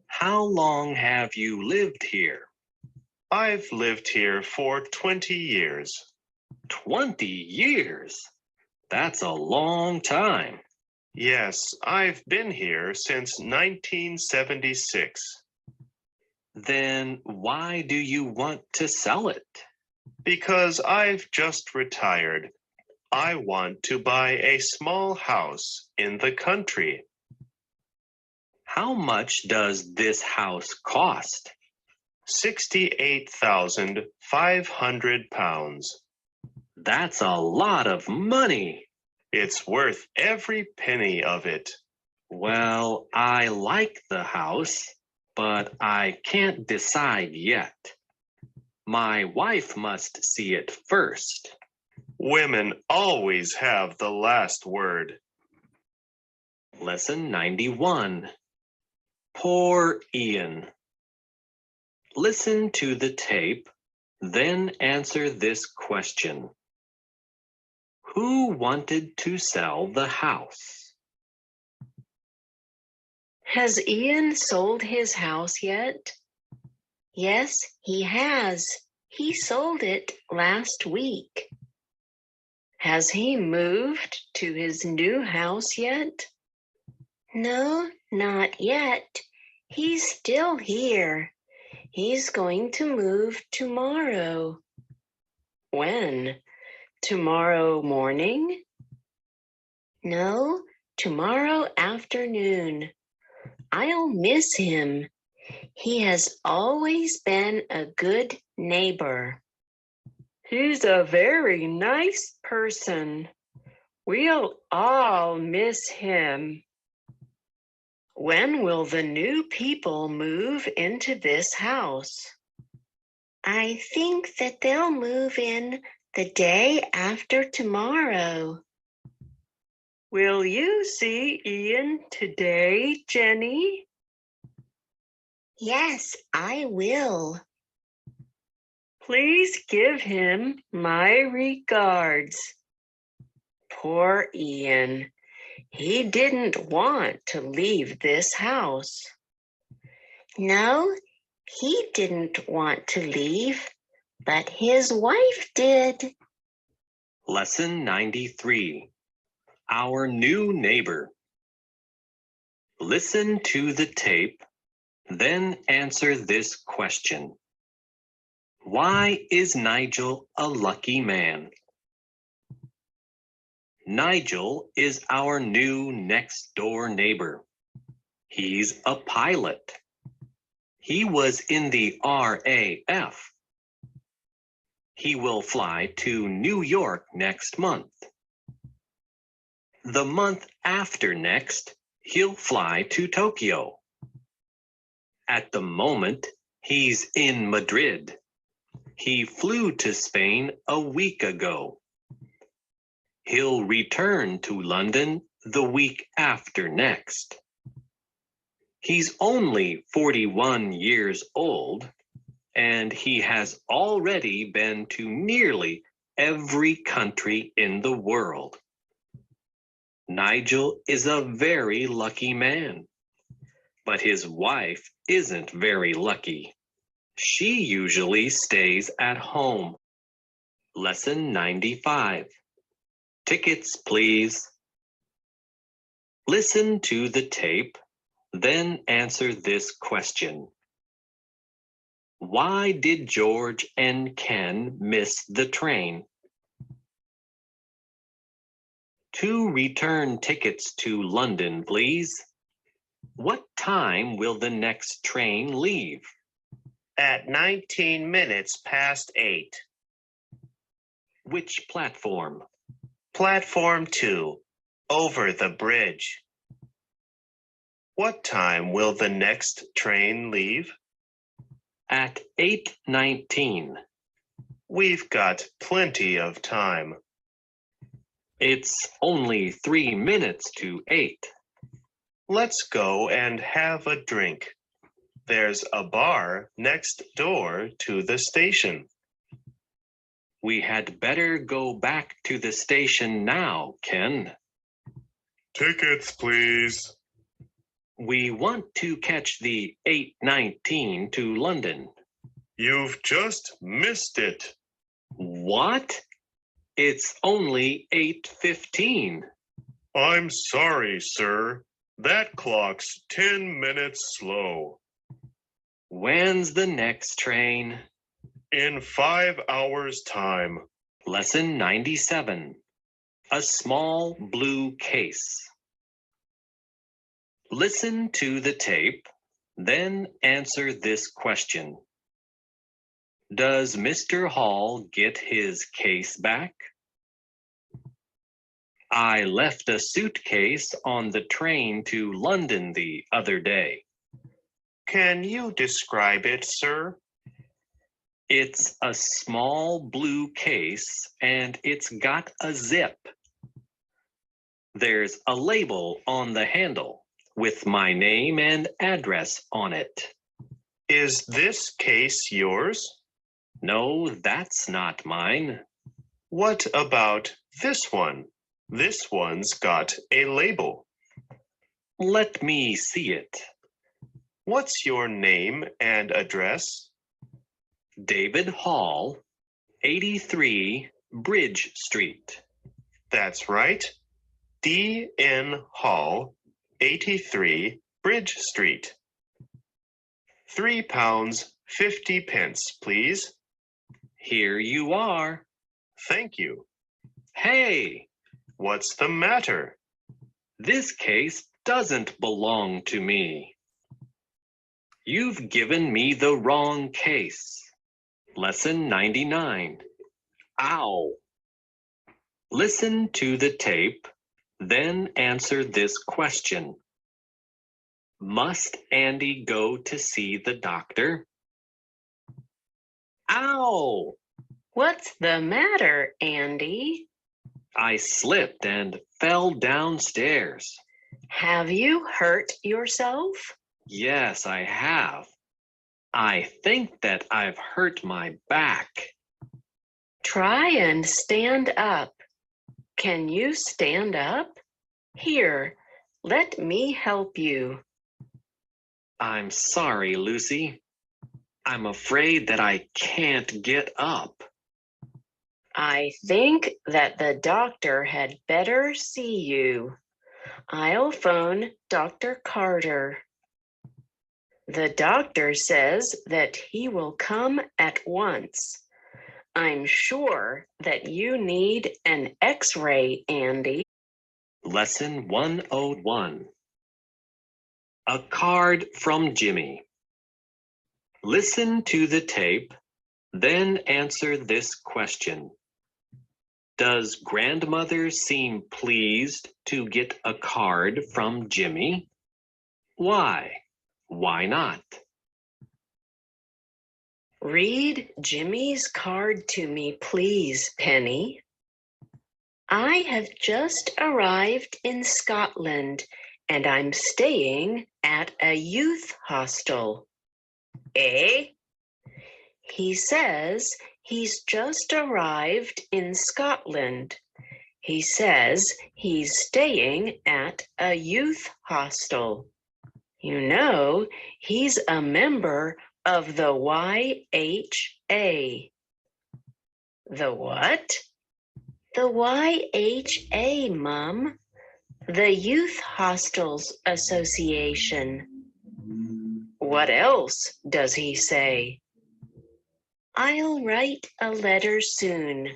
How long have you lived here? I've lived here for 20 years. 20 years? That's a long time. Yes, I've been here since 1976. Then why do you want to sell it? Because I've just retired. I want to buy a small house in the country. How much does this house cost? £68,500. That's a lot of money. It's worth every penny of it. Well, I like the house, but I can't decide yet. My wife must see it first. Women always have the last word. Lesson 91. Poor Ian. Listen to the tape, then answer this question. Who wanted to sell the house? Has Ian sold his house yet? Yes, he has. He sold it last week. Has he moved to his new house yet? No, not yet. He's still here. He's going to move tomorrow. When? Tomorrow morning? No, tomorrow afternoon. I'll miss him. He has always been a good neighbor. He's a very nice person. We'll all miss him. When will the new people move into this house? I think that they'll move in the day after tomorrow. Will you see Ian today, Jenny? Yes, I will. Please give him my regards. Poor Ian. He didn't want to leave this house. No, he didn't want to leave, but his wife did. Lesson 93. Our new neighbor. Listen to the tape, then answer this question. Why is Nigel a lucky man? Nigel is our new next-door neighbor. He's a pilot. He was in the RAF. He will fly to New York next month. The month after next, he'll fly to Tokyo. At the moment, he's in Madrid. He flew to Spain a week ago. He'll return to London the week after next. He's only 41 years old, and he has already been to nearly every country in the world. Nigel is a very lucky man, but his wife isn't very lucky. She usually stays at home. Lesson 95. Tickets, please. Listen to the tape, then answer this question. Why did George and Ken miss the train? 2 return tickets to London, please. What time will the next train leave? At 19 minutes past 8. Which platform? Platform 2, over the bridge. What time will the next train leave? At 8:19. We've got plenty of time. It's only 3 minutes to 8. Let's go and have a drink. There's a bar next door to the station. We had better go back to the station now, Ken. Tickets, please. We want to catch the 8:19 to London. You've just missed it. What? It's only 8:15. I'm sorry, sir. That clock's 10 minutes slow. When's the next train? In 5 hours' time. Lesson 97. A small blue case. Listen to the tape, then answer this question. Does Mr. Hall get his case back? I left a suitcase on the train to London the other day. Can you describe it, sir? It's a small blue case and it's got a zip. There's a label on the handle with my name and address on it. Is this case yours? No, that's not mine. What about this one? This one's got a label. Let me see it. What's your name and address? David Hall, 83 Bridge Street. That's right. D.N. Hall, 83 Bridge Street. £3 50, please. Here you are. Thank you. Hey, What's the matter? this case doesn't belong to me. You've given me the wrong case. Lesson 99. Ow. Listen to the tape, then answer this question. Must Andy go to see the doctor? Ow! What's the matter, Andy? I slipped and fell downstairs. Have you hurt yourself? Yes, I have. I think that I've hurt my back. Try and stand up. Can you stand up? Here, let me help you. I'm sorry, Lucy. I'm afraid that I can't get up. I think that the doctor had better see you. I'll phone Dr. Carter. The doctor says that he will come at once. I'm sure that you need an X-ray, Andy. Lesson 101. A card from Jimmy. Listen to the tape, then answer this question. Does grandmother seem pleased to get a card from Jimmy? Why? Why not? Read Jimmy's card to me, please, Penny. I have just arrived in Scotland and I'm staying at a youth hostel. Eh? He says he's just arrived in Scotland. He says he's staying at a youth hostel. You know, he's a member of the YHA. The what? The YHA, Mum. The Youth Hostels Association. What else does he say? I'll write a letter soon.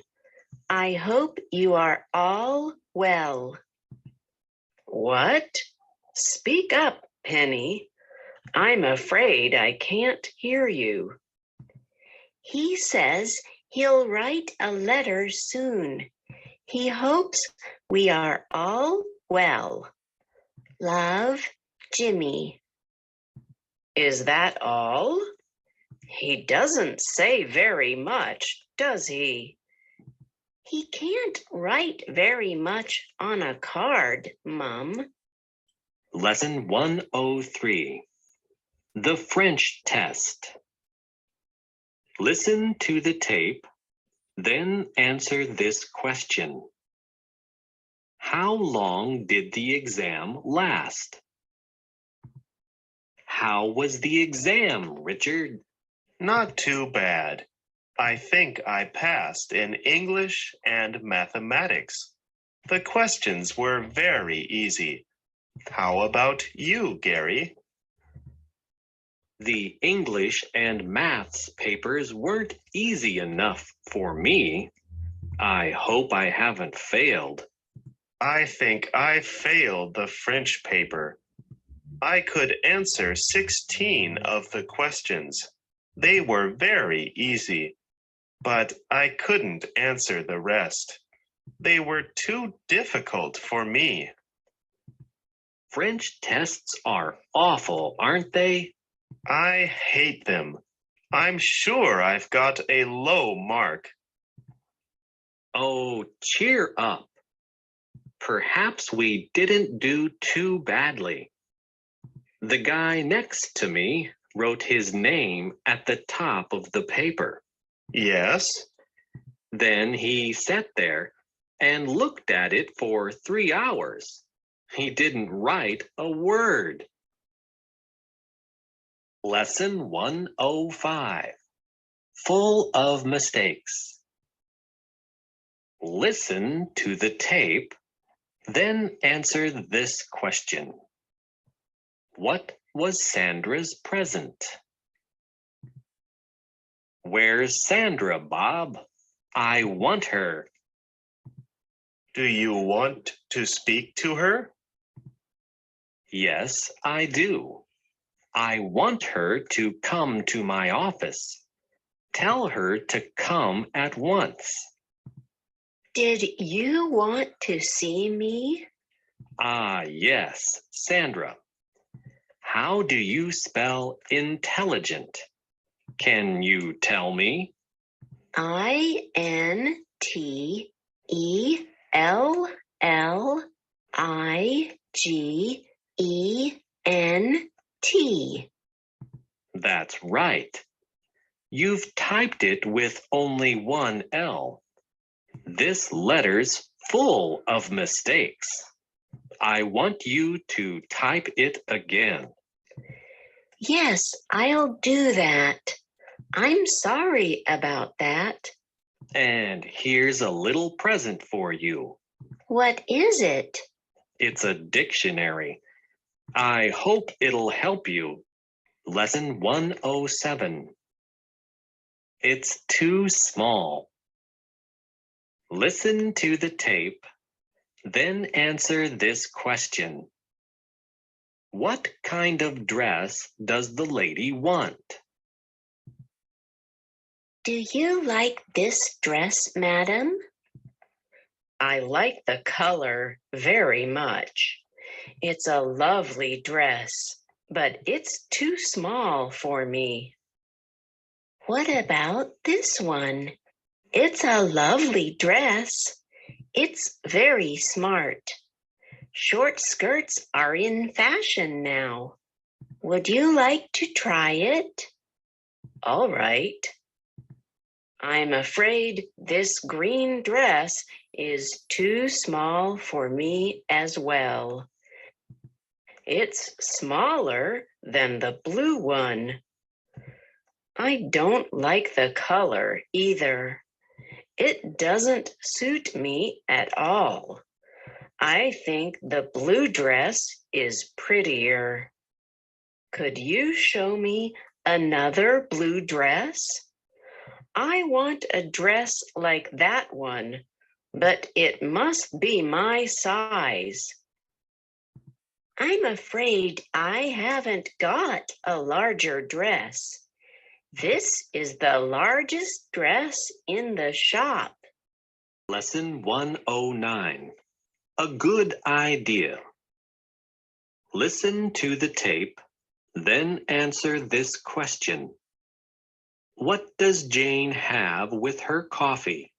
I hope you are all well. What? Speak up, Penny. I'm afraid I can't hear you. He says he'll write a letter soon. He hopes we are all well. Love, Jimmy. Is that all? He doesn't say very much, does he? He can't write very much on a card, Mum. Lesson 103. The French test. Listen to the tape, then answer this question. How long did the exam last? How was the exam, Richard? Not too bad. I think I passed in English and mathematics. The questions were very easy. How about you, Gary? The English and maths papers weren't easy enough for me. I hope I haven't failed. I think I failed the French paper. I could answer 16 of the questions. They were very easy, but I couldn't answer the rest. They were too difficult for me. French tests are awful, aren't they? I hate them. I'm sure I've got a low mark. Oh, cheer up. Perhaps we didn't do too badly. The guy next to me wrote his name at the top of the paper. Yes? Then he sat there and looked at it for 3 hours. He didn't write a word. Lesson 105. Full of mistakes. Listen to the tape, then answer this question. What was Sandra's present? Where's Sandra, Bob? I want her. Do you want to speak to her? Yes, I do. I want her to come to my office. Tell her to come at once. Did you want to see me? Ah, yes, Sandra. How do you spell intelligent? Can you tell me? INTELLIGENT. That's right. You've typed it with only one L. This letter's full of mistakes. I want you to type it again. Yes, I'll do that. I'm sorry about that. And here's a little present for you. What is it? It's a dictionary. I hope it'll help you. Lesson 107. It's too small. Listen to the tape, then answer this question. What kind of dress does the lady want? Do you like this dress, madam? I like the color very much. It's a lovely dress, but it's too small for me. What about this one? It's a lovely dress. It's very smart. Short skirts are in fashion now. Would you like to try it? All right. I'm afraid this green dress is too small for me as well. It's smaller than the blue one. I don't like the color either. It doesn't suit me at all. I think the blue dress is prettier. Could you show me another blue dress? I want a dress like that one, but it must be my size. I'm afraid I haven't got a larger dress. This is the largest dress in the shop. Lesson 109. A good idea. Listen to the tape, then answer this question. What does Jane have with her coffee?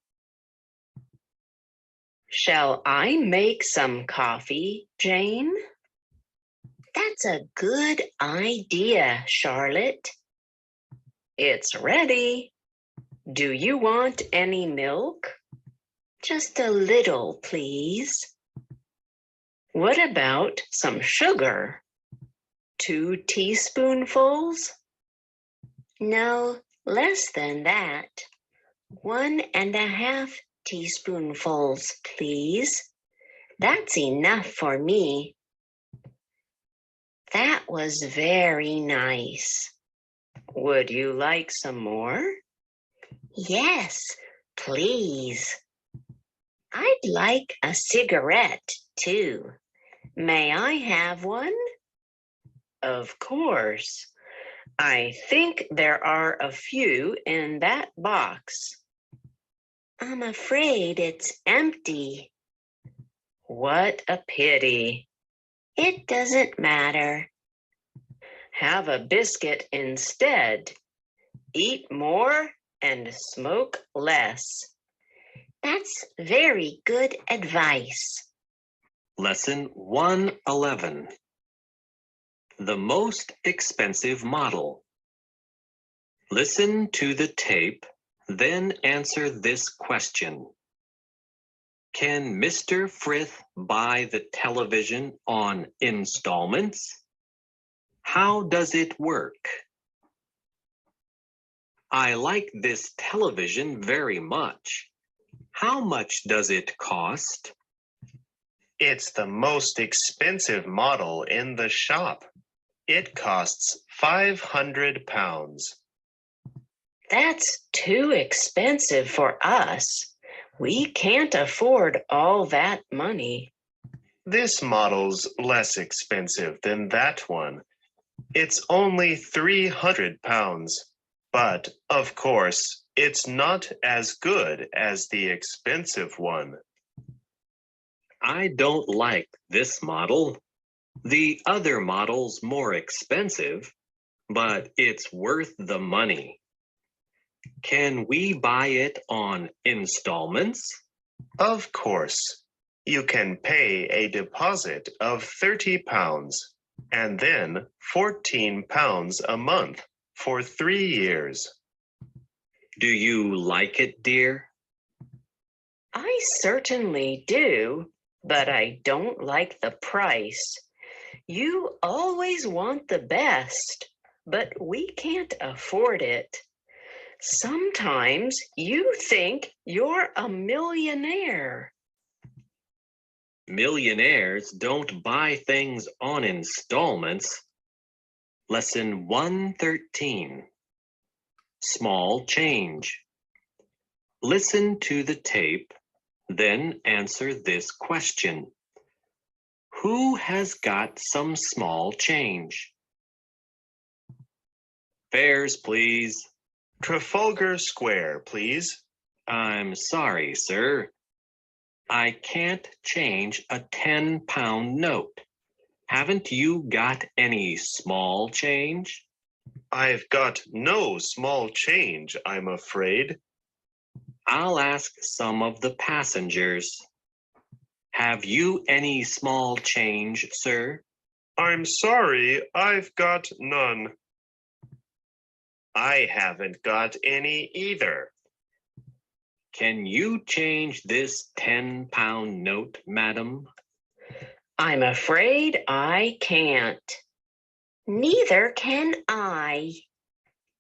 Shall I make some coffee, Jane? That's a good idea, Charlotte. It's ready. Do you want any milk? Just a little, please. What about some sugar? 2 teaspoonfuls? No, less than that. 1.5 teaspoonfuls, please. That's enough for me. That was very nice. Would you like some more? Yes, please. I'd like a cigarette, too. May I have one? Of course. I think there are a few in that box. I'm afraid it's empty. What a pity. It doesn't matter. Have a biscuit instead. Eat more and smoke less. That's very good advice. Lesson 111. The most expensive model. Listen to the tape, then answer this question. Can Mr. Frith buy the television on installments? How does it work? I like this television very much. How much does it cost? It's the most expensive model in the shop. It costs £500. That's too expensive for us. We can't afford all that money. This model's less expensive than that one. It's only £300, but of course, it's not as good as the expensive one. I don't like this model. The other model's more expensive, but it's worth the money. Can we buy it on installments? Of course, you can pay a deposit of £30 and then £14 a month for 3 years. Do you like it, dear? I certainly do, but I don't like the price. You always want the best, but we can't afford it. Sometimes you think you're a millionaire. Millionaires don't buy things on installments. Lesson 113. Small change. Listen to the tape, then answer this question. Who has got some small change? Fares, please. Trafalgar Square, please. I'm sorry, sir. I can't change a 10-pound note. Haven't you got any small change? I've got no small change, I'm afraid. I'll ask some of the passengers. Have you any small change, sir? I'm sorry, I've got none. I haven't got any either. Can you change this 10-pound note, madam? I'm afraid I can't. Neither can I.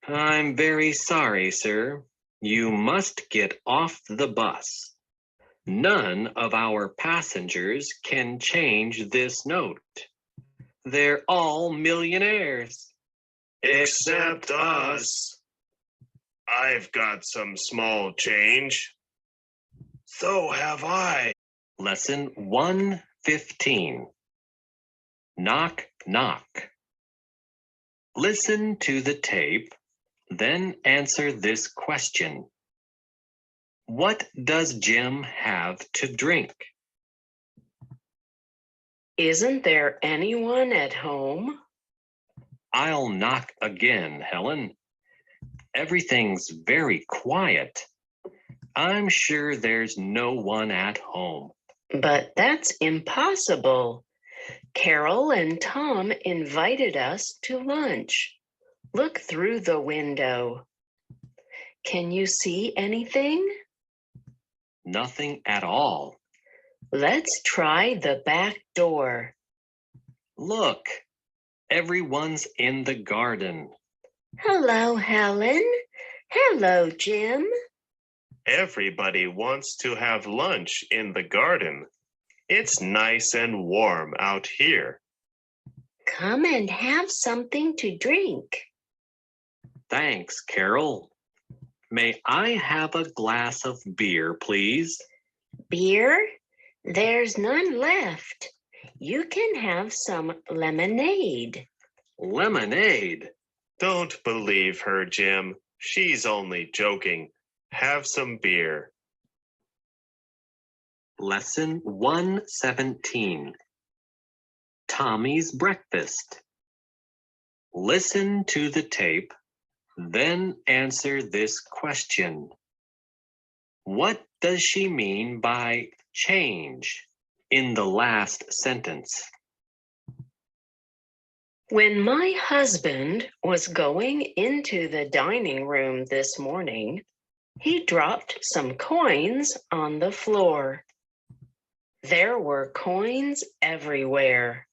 I'm very sorry, sir. You must get off the bus. None of our passengers can change this note. They're all millionaires. Except us. I've got some small change. So have I. Lesson 115. Knock, knock. Listen to the tape, then answer this question. What does Jim have to drink? Isn't there anyone at home? I'll knock again, Helen. Everything's very quiet. I'm sure there's no one at home. But that's impossible. Carol and Tom invited us to lunch. Look through the window. Can you see anything? Nothing at all. Let's try the back door. Look, everyone's in the garden. Hello, Helen. Hello, Jim. Everybody wants to have lunch in the garden. It's nice and warm out here. Come and have something to drink. Thanks, Carol. May I have a glass of beer, please? Beer? There's none left. You can have some lemonade. Lemonade? Don't believe her, Jim. She's only joking. Have some beer. Lesson 117. Tommy's breakfast. Listen to the tape, then answer this question. What does she mean by change in the last sentence? When my husband was going into the dining room this morning, he dropped some coins on the floor. There were coins everywhere.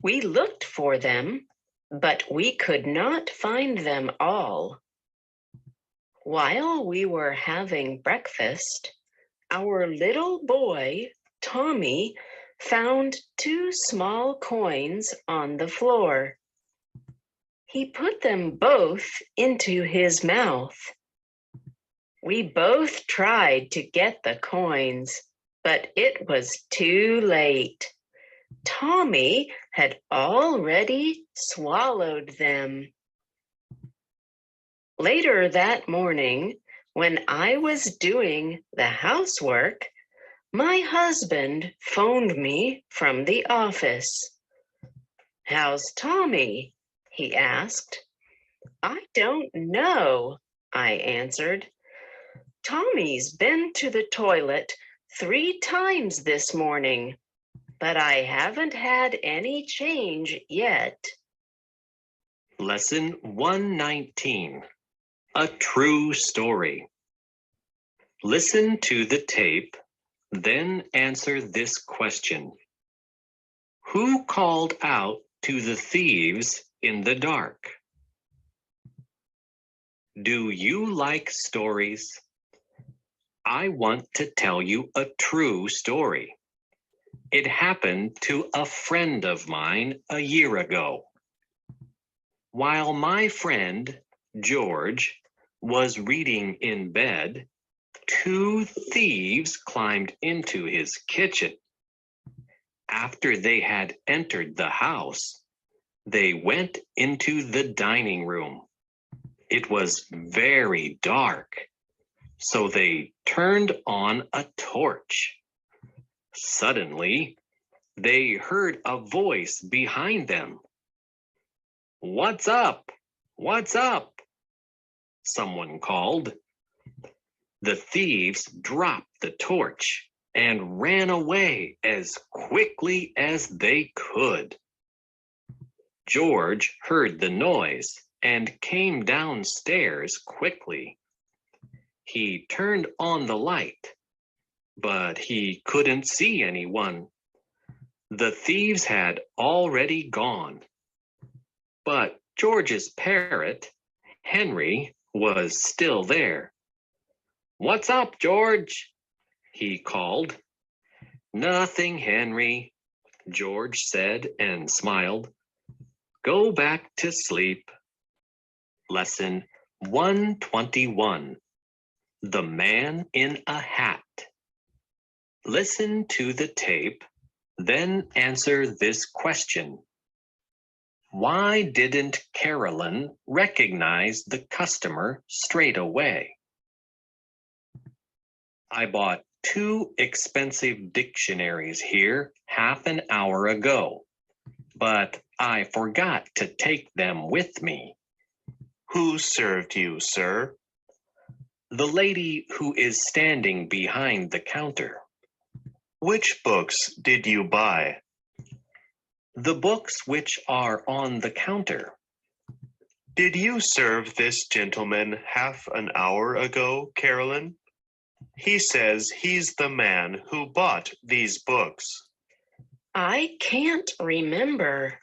We looked for them, but we could not find them all. While we were having breakfast, our little boy, Tommy, found 2 small coins on the floor. He put them both into his mouth We both tried to get the coins, but it was too late. Tommy had already swallowed them. Later that morning, when I was doing the housework, my husband phoned me from the office. "How's Tommy?" he asked. "I don't know," I answered. "Tommy's been to the toilet 3 times this morning, but I haven't had any change yet." Lesson 119. A true story. Listen to the tape, then answer this question. Who called out to the thieves in the dark? Do you like stories? I want to tell you a true story. It happened to a friend of mine a year ago. While my friend, George, was reading in bed, 2 thieves climbed into his kitchen. After they had entered the house, they went into the dining room. It was very dark, so they turned on a torch. Suddenly, they heard a voice behind them. "What's up? What's up?" someone called. The thieves dropped the torch and ran away as quickly as they could. George heard the noise and came downstairs quickly. He turned on the light, but he couldn't see anyone. The thieves had already gone. But George's parrot, Henry, was still there. "What's up, George?" he called. "Nothing, Henry," George said and smiled. "Go back to sleep." Lesson 121. The Man in a Hat. Listen to the tape, then answer this question. Why didn't Carolyn recognize the customer straight away? I bought 2 expensive dictionaries here half an hour ago, but I forgot to take them with me. Who served you, sir? The lady who is standing behind the counter. Which books did you buy? The books which are on the counter. Did you serve this gentleman half an hour ago, Carolyn? He says he's the man who bought these books. I can't remember.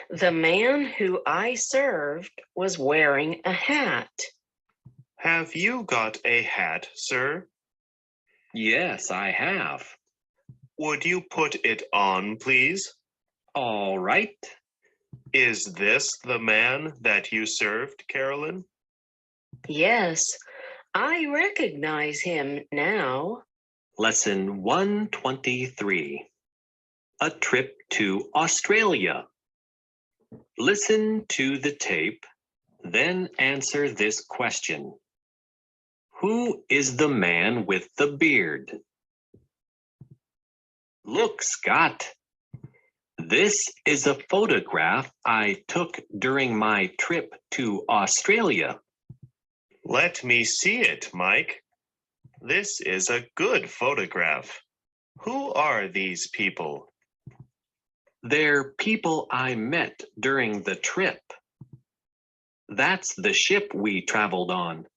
The man who I served was wearing a hat. Have you got a hat, sir? Yes, I have. Would you put it on, please? All right. Is this the man that you served, Carolyn? Yes, I recognize him now. Lesson 123. A trip to Australia. Listen to the tape, then answer this question. Who is the man with the beard? Look, Scott. This is a photograph I took during my trip to Australia. Let me see it, Mike. This is a good photograph. Who are these people? They're people I met during the trip. That's the ship we traveled on.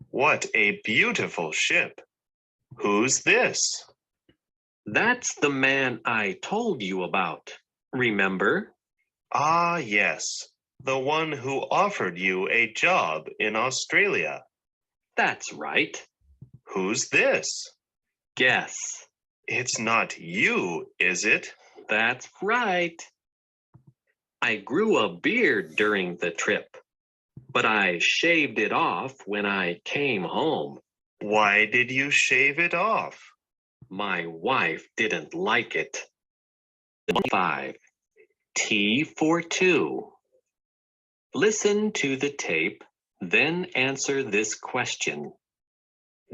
What a beautiful ship. Who's this? That's the man I told you about. Remember? Ah, yes. The one who offered you a job in Australia. That's right. Who's this? Guess. It's not you, is it? That's right. I grew a beard during the trip, but I shaved it off when I came home. Why did you shave it off? My wife didn't like it. 5. T for 2. Listen to the tape, then answer this question.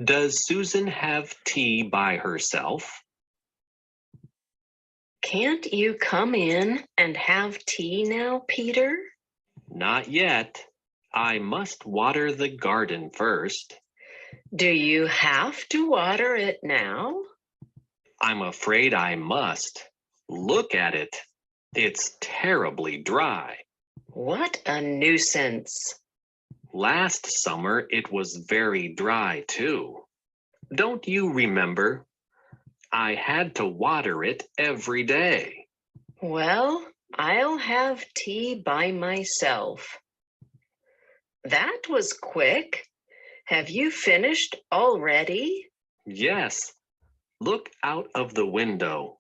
Does Susan have tea by herself? Can't you come in and have tea now, Peter? Not yet. I must water the garden first. Do you have to water it now? I'm afraid I must. Look at it. It's terribly dry. What a nuisance. Last summer it was very dry too. Don't you remember? I had to water it every day. Well, I'll have tea by myself. That was quick. Have you finished already? Yes. Look out of the window.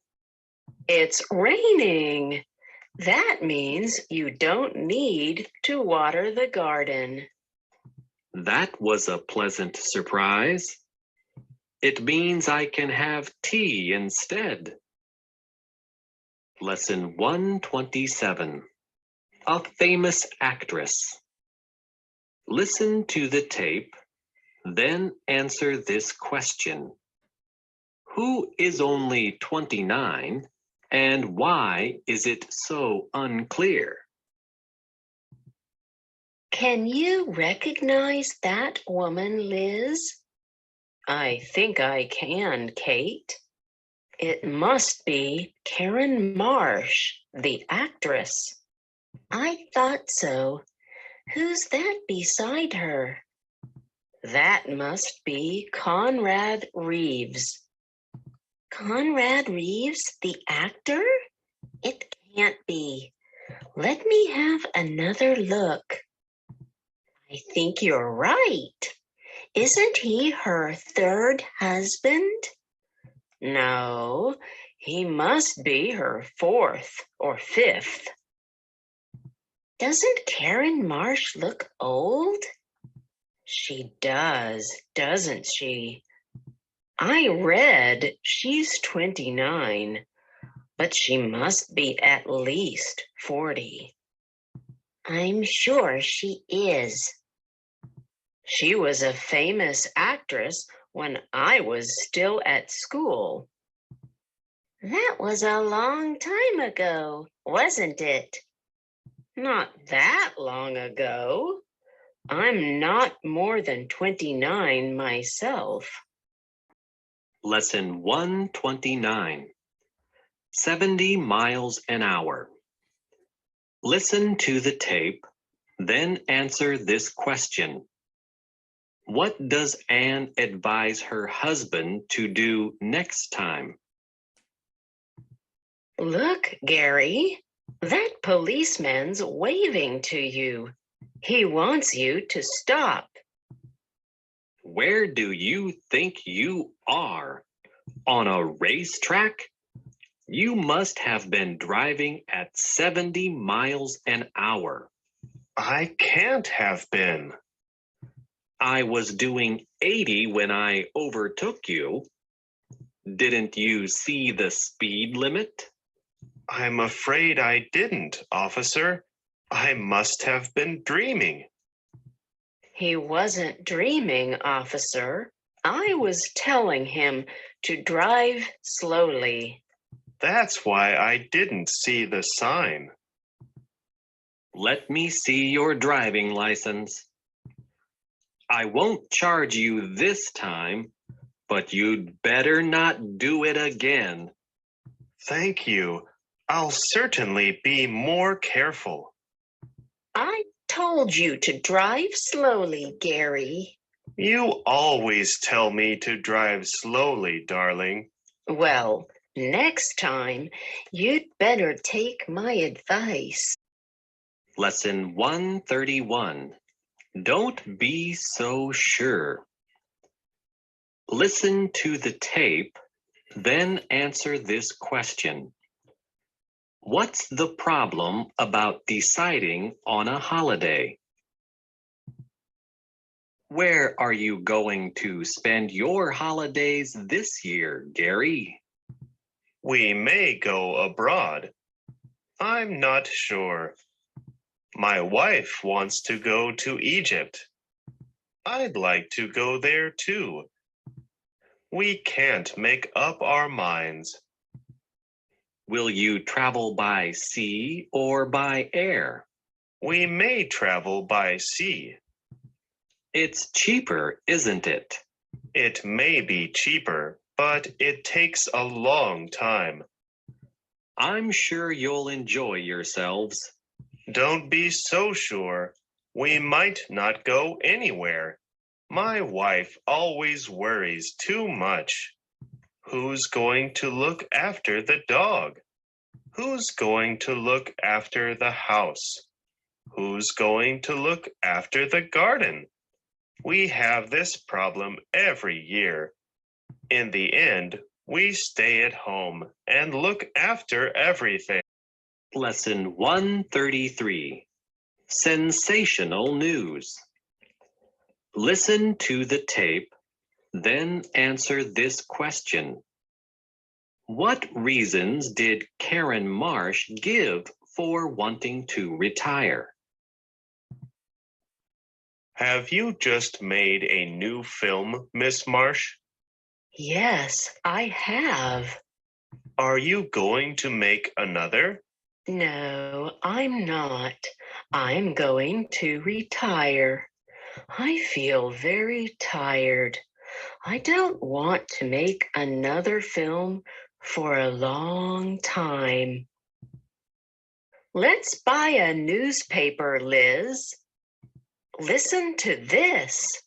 It's raining. That means you don't need to water the garden. That was a pleasant surprise. It means I can have tea instead. Lesson 127. A famous actress. Listen to the tape, then answer this question. Who is only 29, and why is it so unclear? Can you recognize that woman, Liz? I think I can, Kate. It must be Karen Marsh, the actress. I thought so. Who's that beside her? That must be Conrad Reeves. Conrad Reeves, the actor? It can't be. Let me have another look. I think you're right. Isn't he her third husband? No, he must be her fourth or fifth. Doesn't Karen Marsh look old? She does, doesn't she? I read she's 29, but she must be at least 40. I'm sure she is. She was a famous actress when I was still at school. That was a long time ago, wasn't it? Not that long ago. I'm not more than 29 myself. Lesson 129. 70 miles an hour. Listen to the tape, then answer this question. What does Anne advise her husband to do next time? Look, Gary, that policeman's waving to you. He wants you to stop. Where do you think you are? On a racetrack? You must have been driving at 70 miles an hour. I can't have been. I was doing 80 when I overtook you. Didn't you see the speed limit? I'm afraid I didn't, officer. I must have been dreaming. He wasn't dreaming, officer. I was telling him to drive slowly. That's why I didn't see the sign. Let me see your driving license. I won't charge you this time, but you'd better not do it again. Thank you. I'll certainly be more careful. I told you to drive slowly, Gary. You always tell me to drive slowly, darling. Well, next time, you'd better take my advice. Lesson 131. Don't be so sure. Listen to the tape, then answer this question. What's the problem about deciding on a holiday? Where are you going to spend your holidays this year, Gary? We may go abroad. I'm not sure. My wife wants to go to Egypt. I'd like to go there too. We can't make up our minds. Will you travel by sea or by air? We may travel by sea. It's cheaper, isn't it? It may be cheaper, but it takes a long time. I'm sure you'll enjoy yourselves. Don't be so sure. We might not go anywhere. My wife always worries too much. Who's going to look after the dog? Who's going to look after the house? Who's going to look after the garden? We have this problem every year. In the end, we stay at home and look after everything. Lesson 133. Sensational news. Listen to the tape, then answer this question. What reasons did Karen Marsh give for wanting to retire? Have you just made a new film, Miss Marsh? Yes, I have. Are you going to make another? No, I'm not. I'm going to retire. I feel very tired. I don't want to make another film for a long time. Let's buy a newspaper, Liz. Listen to this.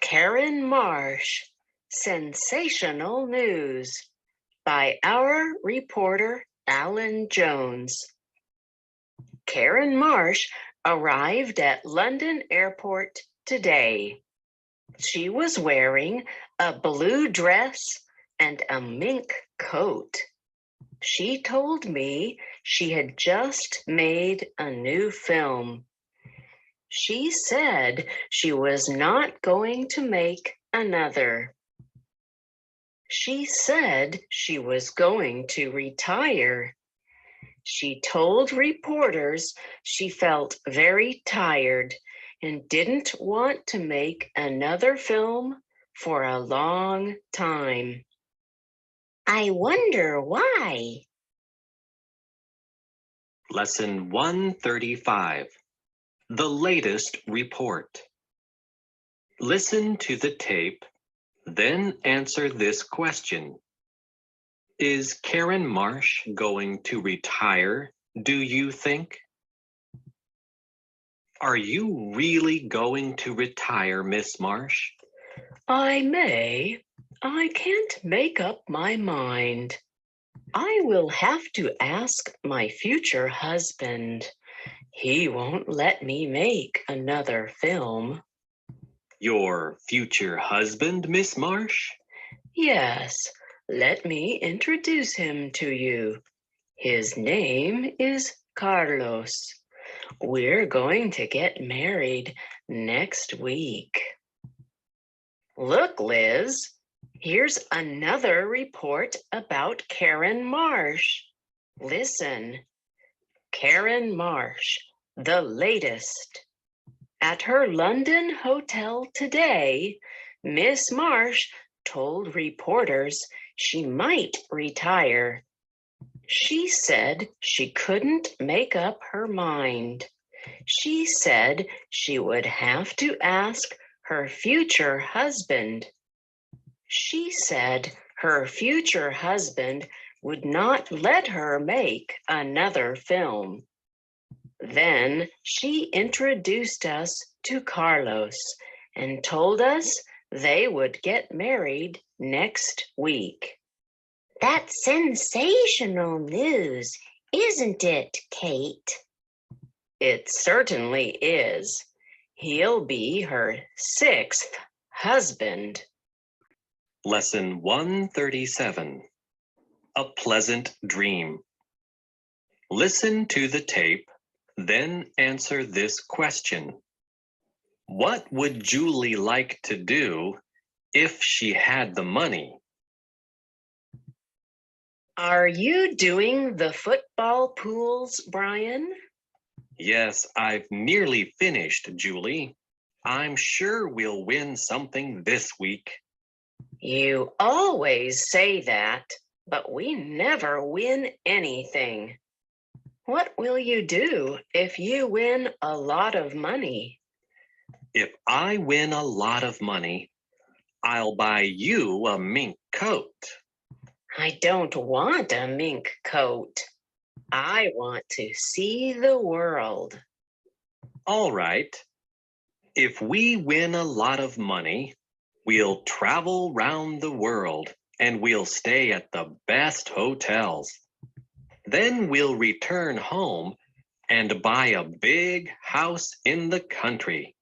Karen Marsh, sensational news by our reporter, Alan Jones. Karen Marsh arrived at London Airport today. She was wearing a blue dress and a mink coat. She told me she had just made a new film. She said she was not going to make another. She said she was going to retire. She told reporters she felt very tired and didn't want to make another film for a long time. I wonder why. Lesson 135. The latest report. Listen to the tape, then answer this question. Is Karen Marsh going to retire, do you think? Are you really going to retire, Miss Marsh? I may. I can't make up my mind. I will have to ask my future husband. He won't let me make another film. Your future husband, Miss Marsh? Yes, let me introduce him to you. His name is Carlos. We're going to get married next week. Look, Liz, here's another report about Karen Marsh. Listen. Karen Marsh, the latest. At her London hotel today, Miss Marsh told reporters she might retire. She said she couldn't make up her mind. She said she would have to ask her future husband. She said her future husband would not let her make another film. Then she introduced us to Carlos and told us they would get married next week. That's sensational news, isn't it, Kate? It certainly is. He'll be her 6th husband. Lesson 137. A pleasant dream. Listen to the tape, then answer this question. What would Julie like to do if she had the money? Are you doing the football pools, Brian? Yes, I've nearly finished, Julie. I'm sure we'll win something this week. You always say that, but we never win anything. What will you do if you win a lot of money? If I win a lot of money, I'll buy you a mink coat. I don't want a mink coat. I want to see the world. All right. If we win a lot of money, we'll travel round the world and we'll stay at the best hotels. Then we'll return home and buy a big house in the country.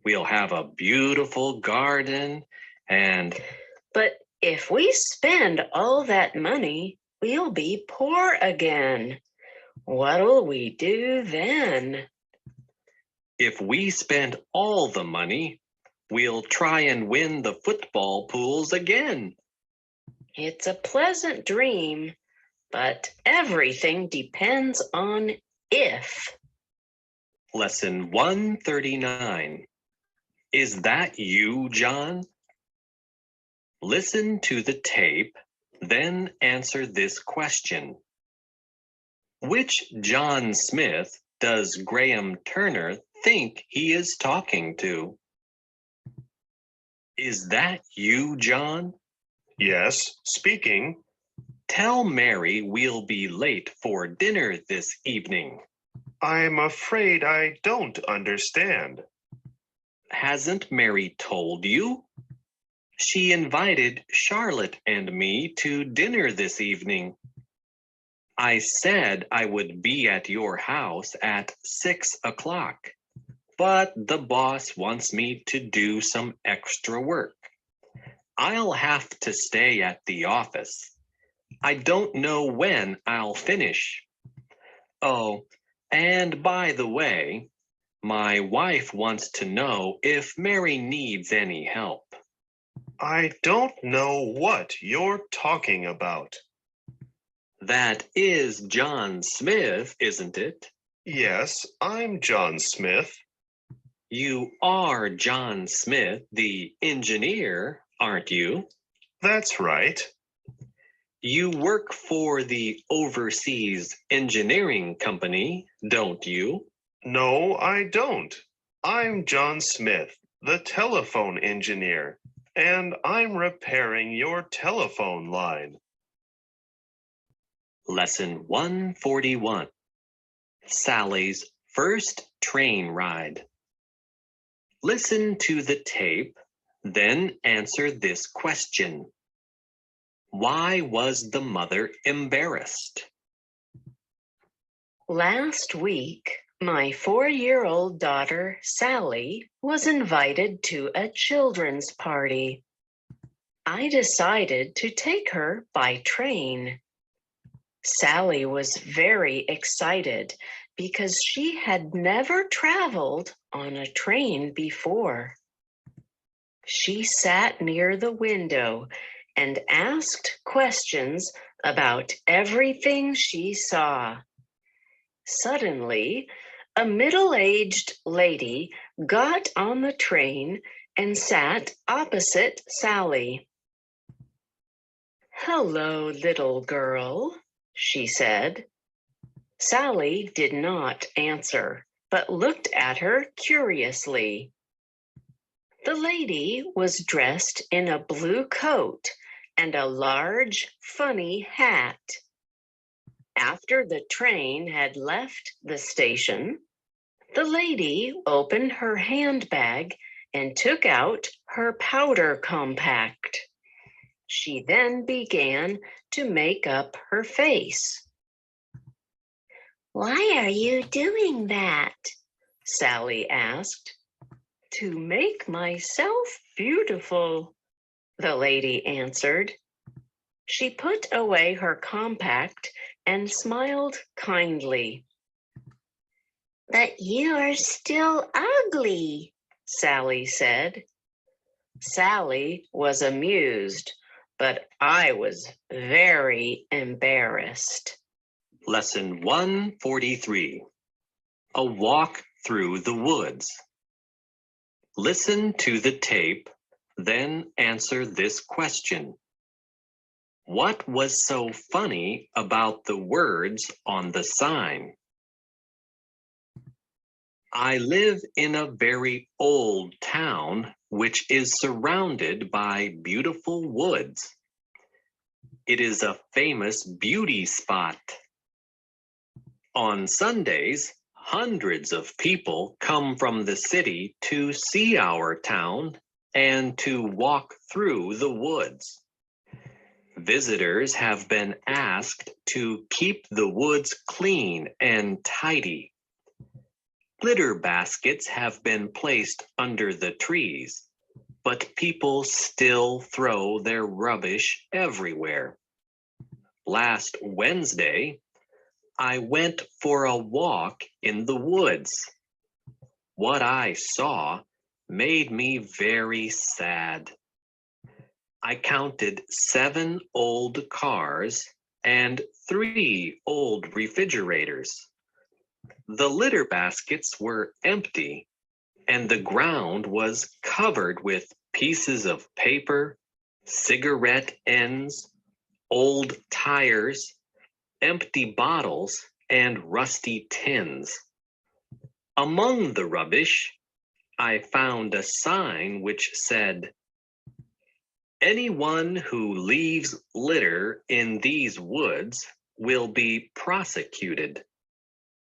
We'll have a beautiful garden and... But if we spend all that money, we'll be poor again. What'll we do then? If we spend all the money, we'll try and win the football pools again. It's a pleasant dream, but everything depends on if. Lesson 139. Is that you, John? Listen to the tape, then answer this question. Which John Smith does Graham Turner think he is talking to? Is that you, John? Yes, speaking. Tell Mary we'll be late for dinner this evening. I'm afraid I don't understand. Hasn't Mary told you? She invited Charlotte and me to dinner this evening. I said I would be at your house at 6 o'clock, but the boss wants me to do some extra work. I'll have to stay at the office. I don't know when I'll finish. Oh, and by the way, my wife wants to know if Mary needs any help. I don't know what you're talking about. That is John Smith, isn't it? Yes, I'm John Smith. You are John Smith, the engineer, aren't you? That's right. You work for the Overseas Engineering Company, don't you? No, I don't. I'm John Smith, the telephone engineer, and I'm repairing your telephone line. Lesson 141. Sally's first train ride. Listen to the tape, then answer this question. Why was the mother embarrassed? Last week, my 4-year-old daughter, Sally, was invited to a children's party. I decided to take her by train. Sally was very excited because she had never traveled on a train before. She sat near the window and asked questions about everything she saw. Suddenly, a middle-aged lady got on the train and sat opposite Sally. "Hello, little girl," she said. Sally did not answer, but looked at her curiously. The lady was dressed in a blue coat and a large, funny hat. After the train had left the station, the lady opened her handbag and took out her powder compact. She then began to make up her face. "Why are you doing that?" Sally asked. "To make myself beautiful," the lady answered. She put away her compact and smiled kindly. "But you are still ugly," Sally said. Sally was amused, but I was very embarrassed. Lesson 143. A walk through the woods. Listen to the tape, then answer this question. What was so funny about the words on the sign? I live in a very old town which is surrounded by beautiful woods. It is a famous beauty spot. On Sundays, hundreds of people come from the city to see our town and to walk through the woods. Visitors have been asked to keep the woods clean and tidy. Litter baskets have been placed under the trees, but people still throw their rubbish everywhere. Last Wednesday, I went for a walk in the woods. What I saw made me very sad. I counted 7 old cars and 3 old refrigerators. The litter baskets were empty, and the ground was covered with pieces of paper, cigarette ends, old tires, empty bottles, and rusty tins. Among the rubbish, I found a sign which said, "Anyone who leaves litter in these woods will be prosecuted."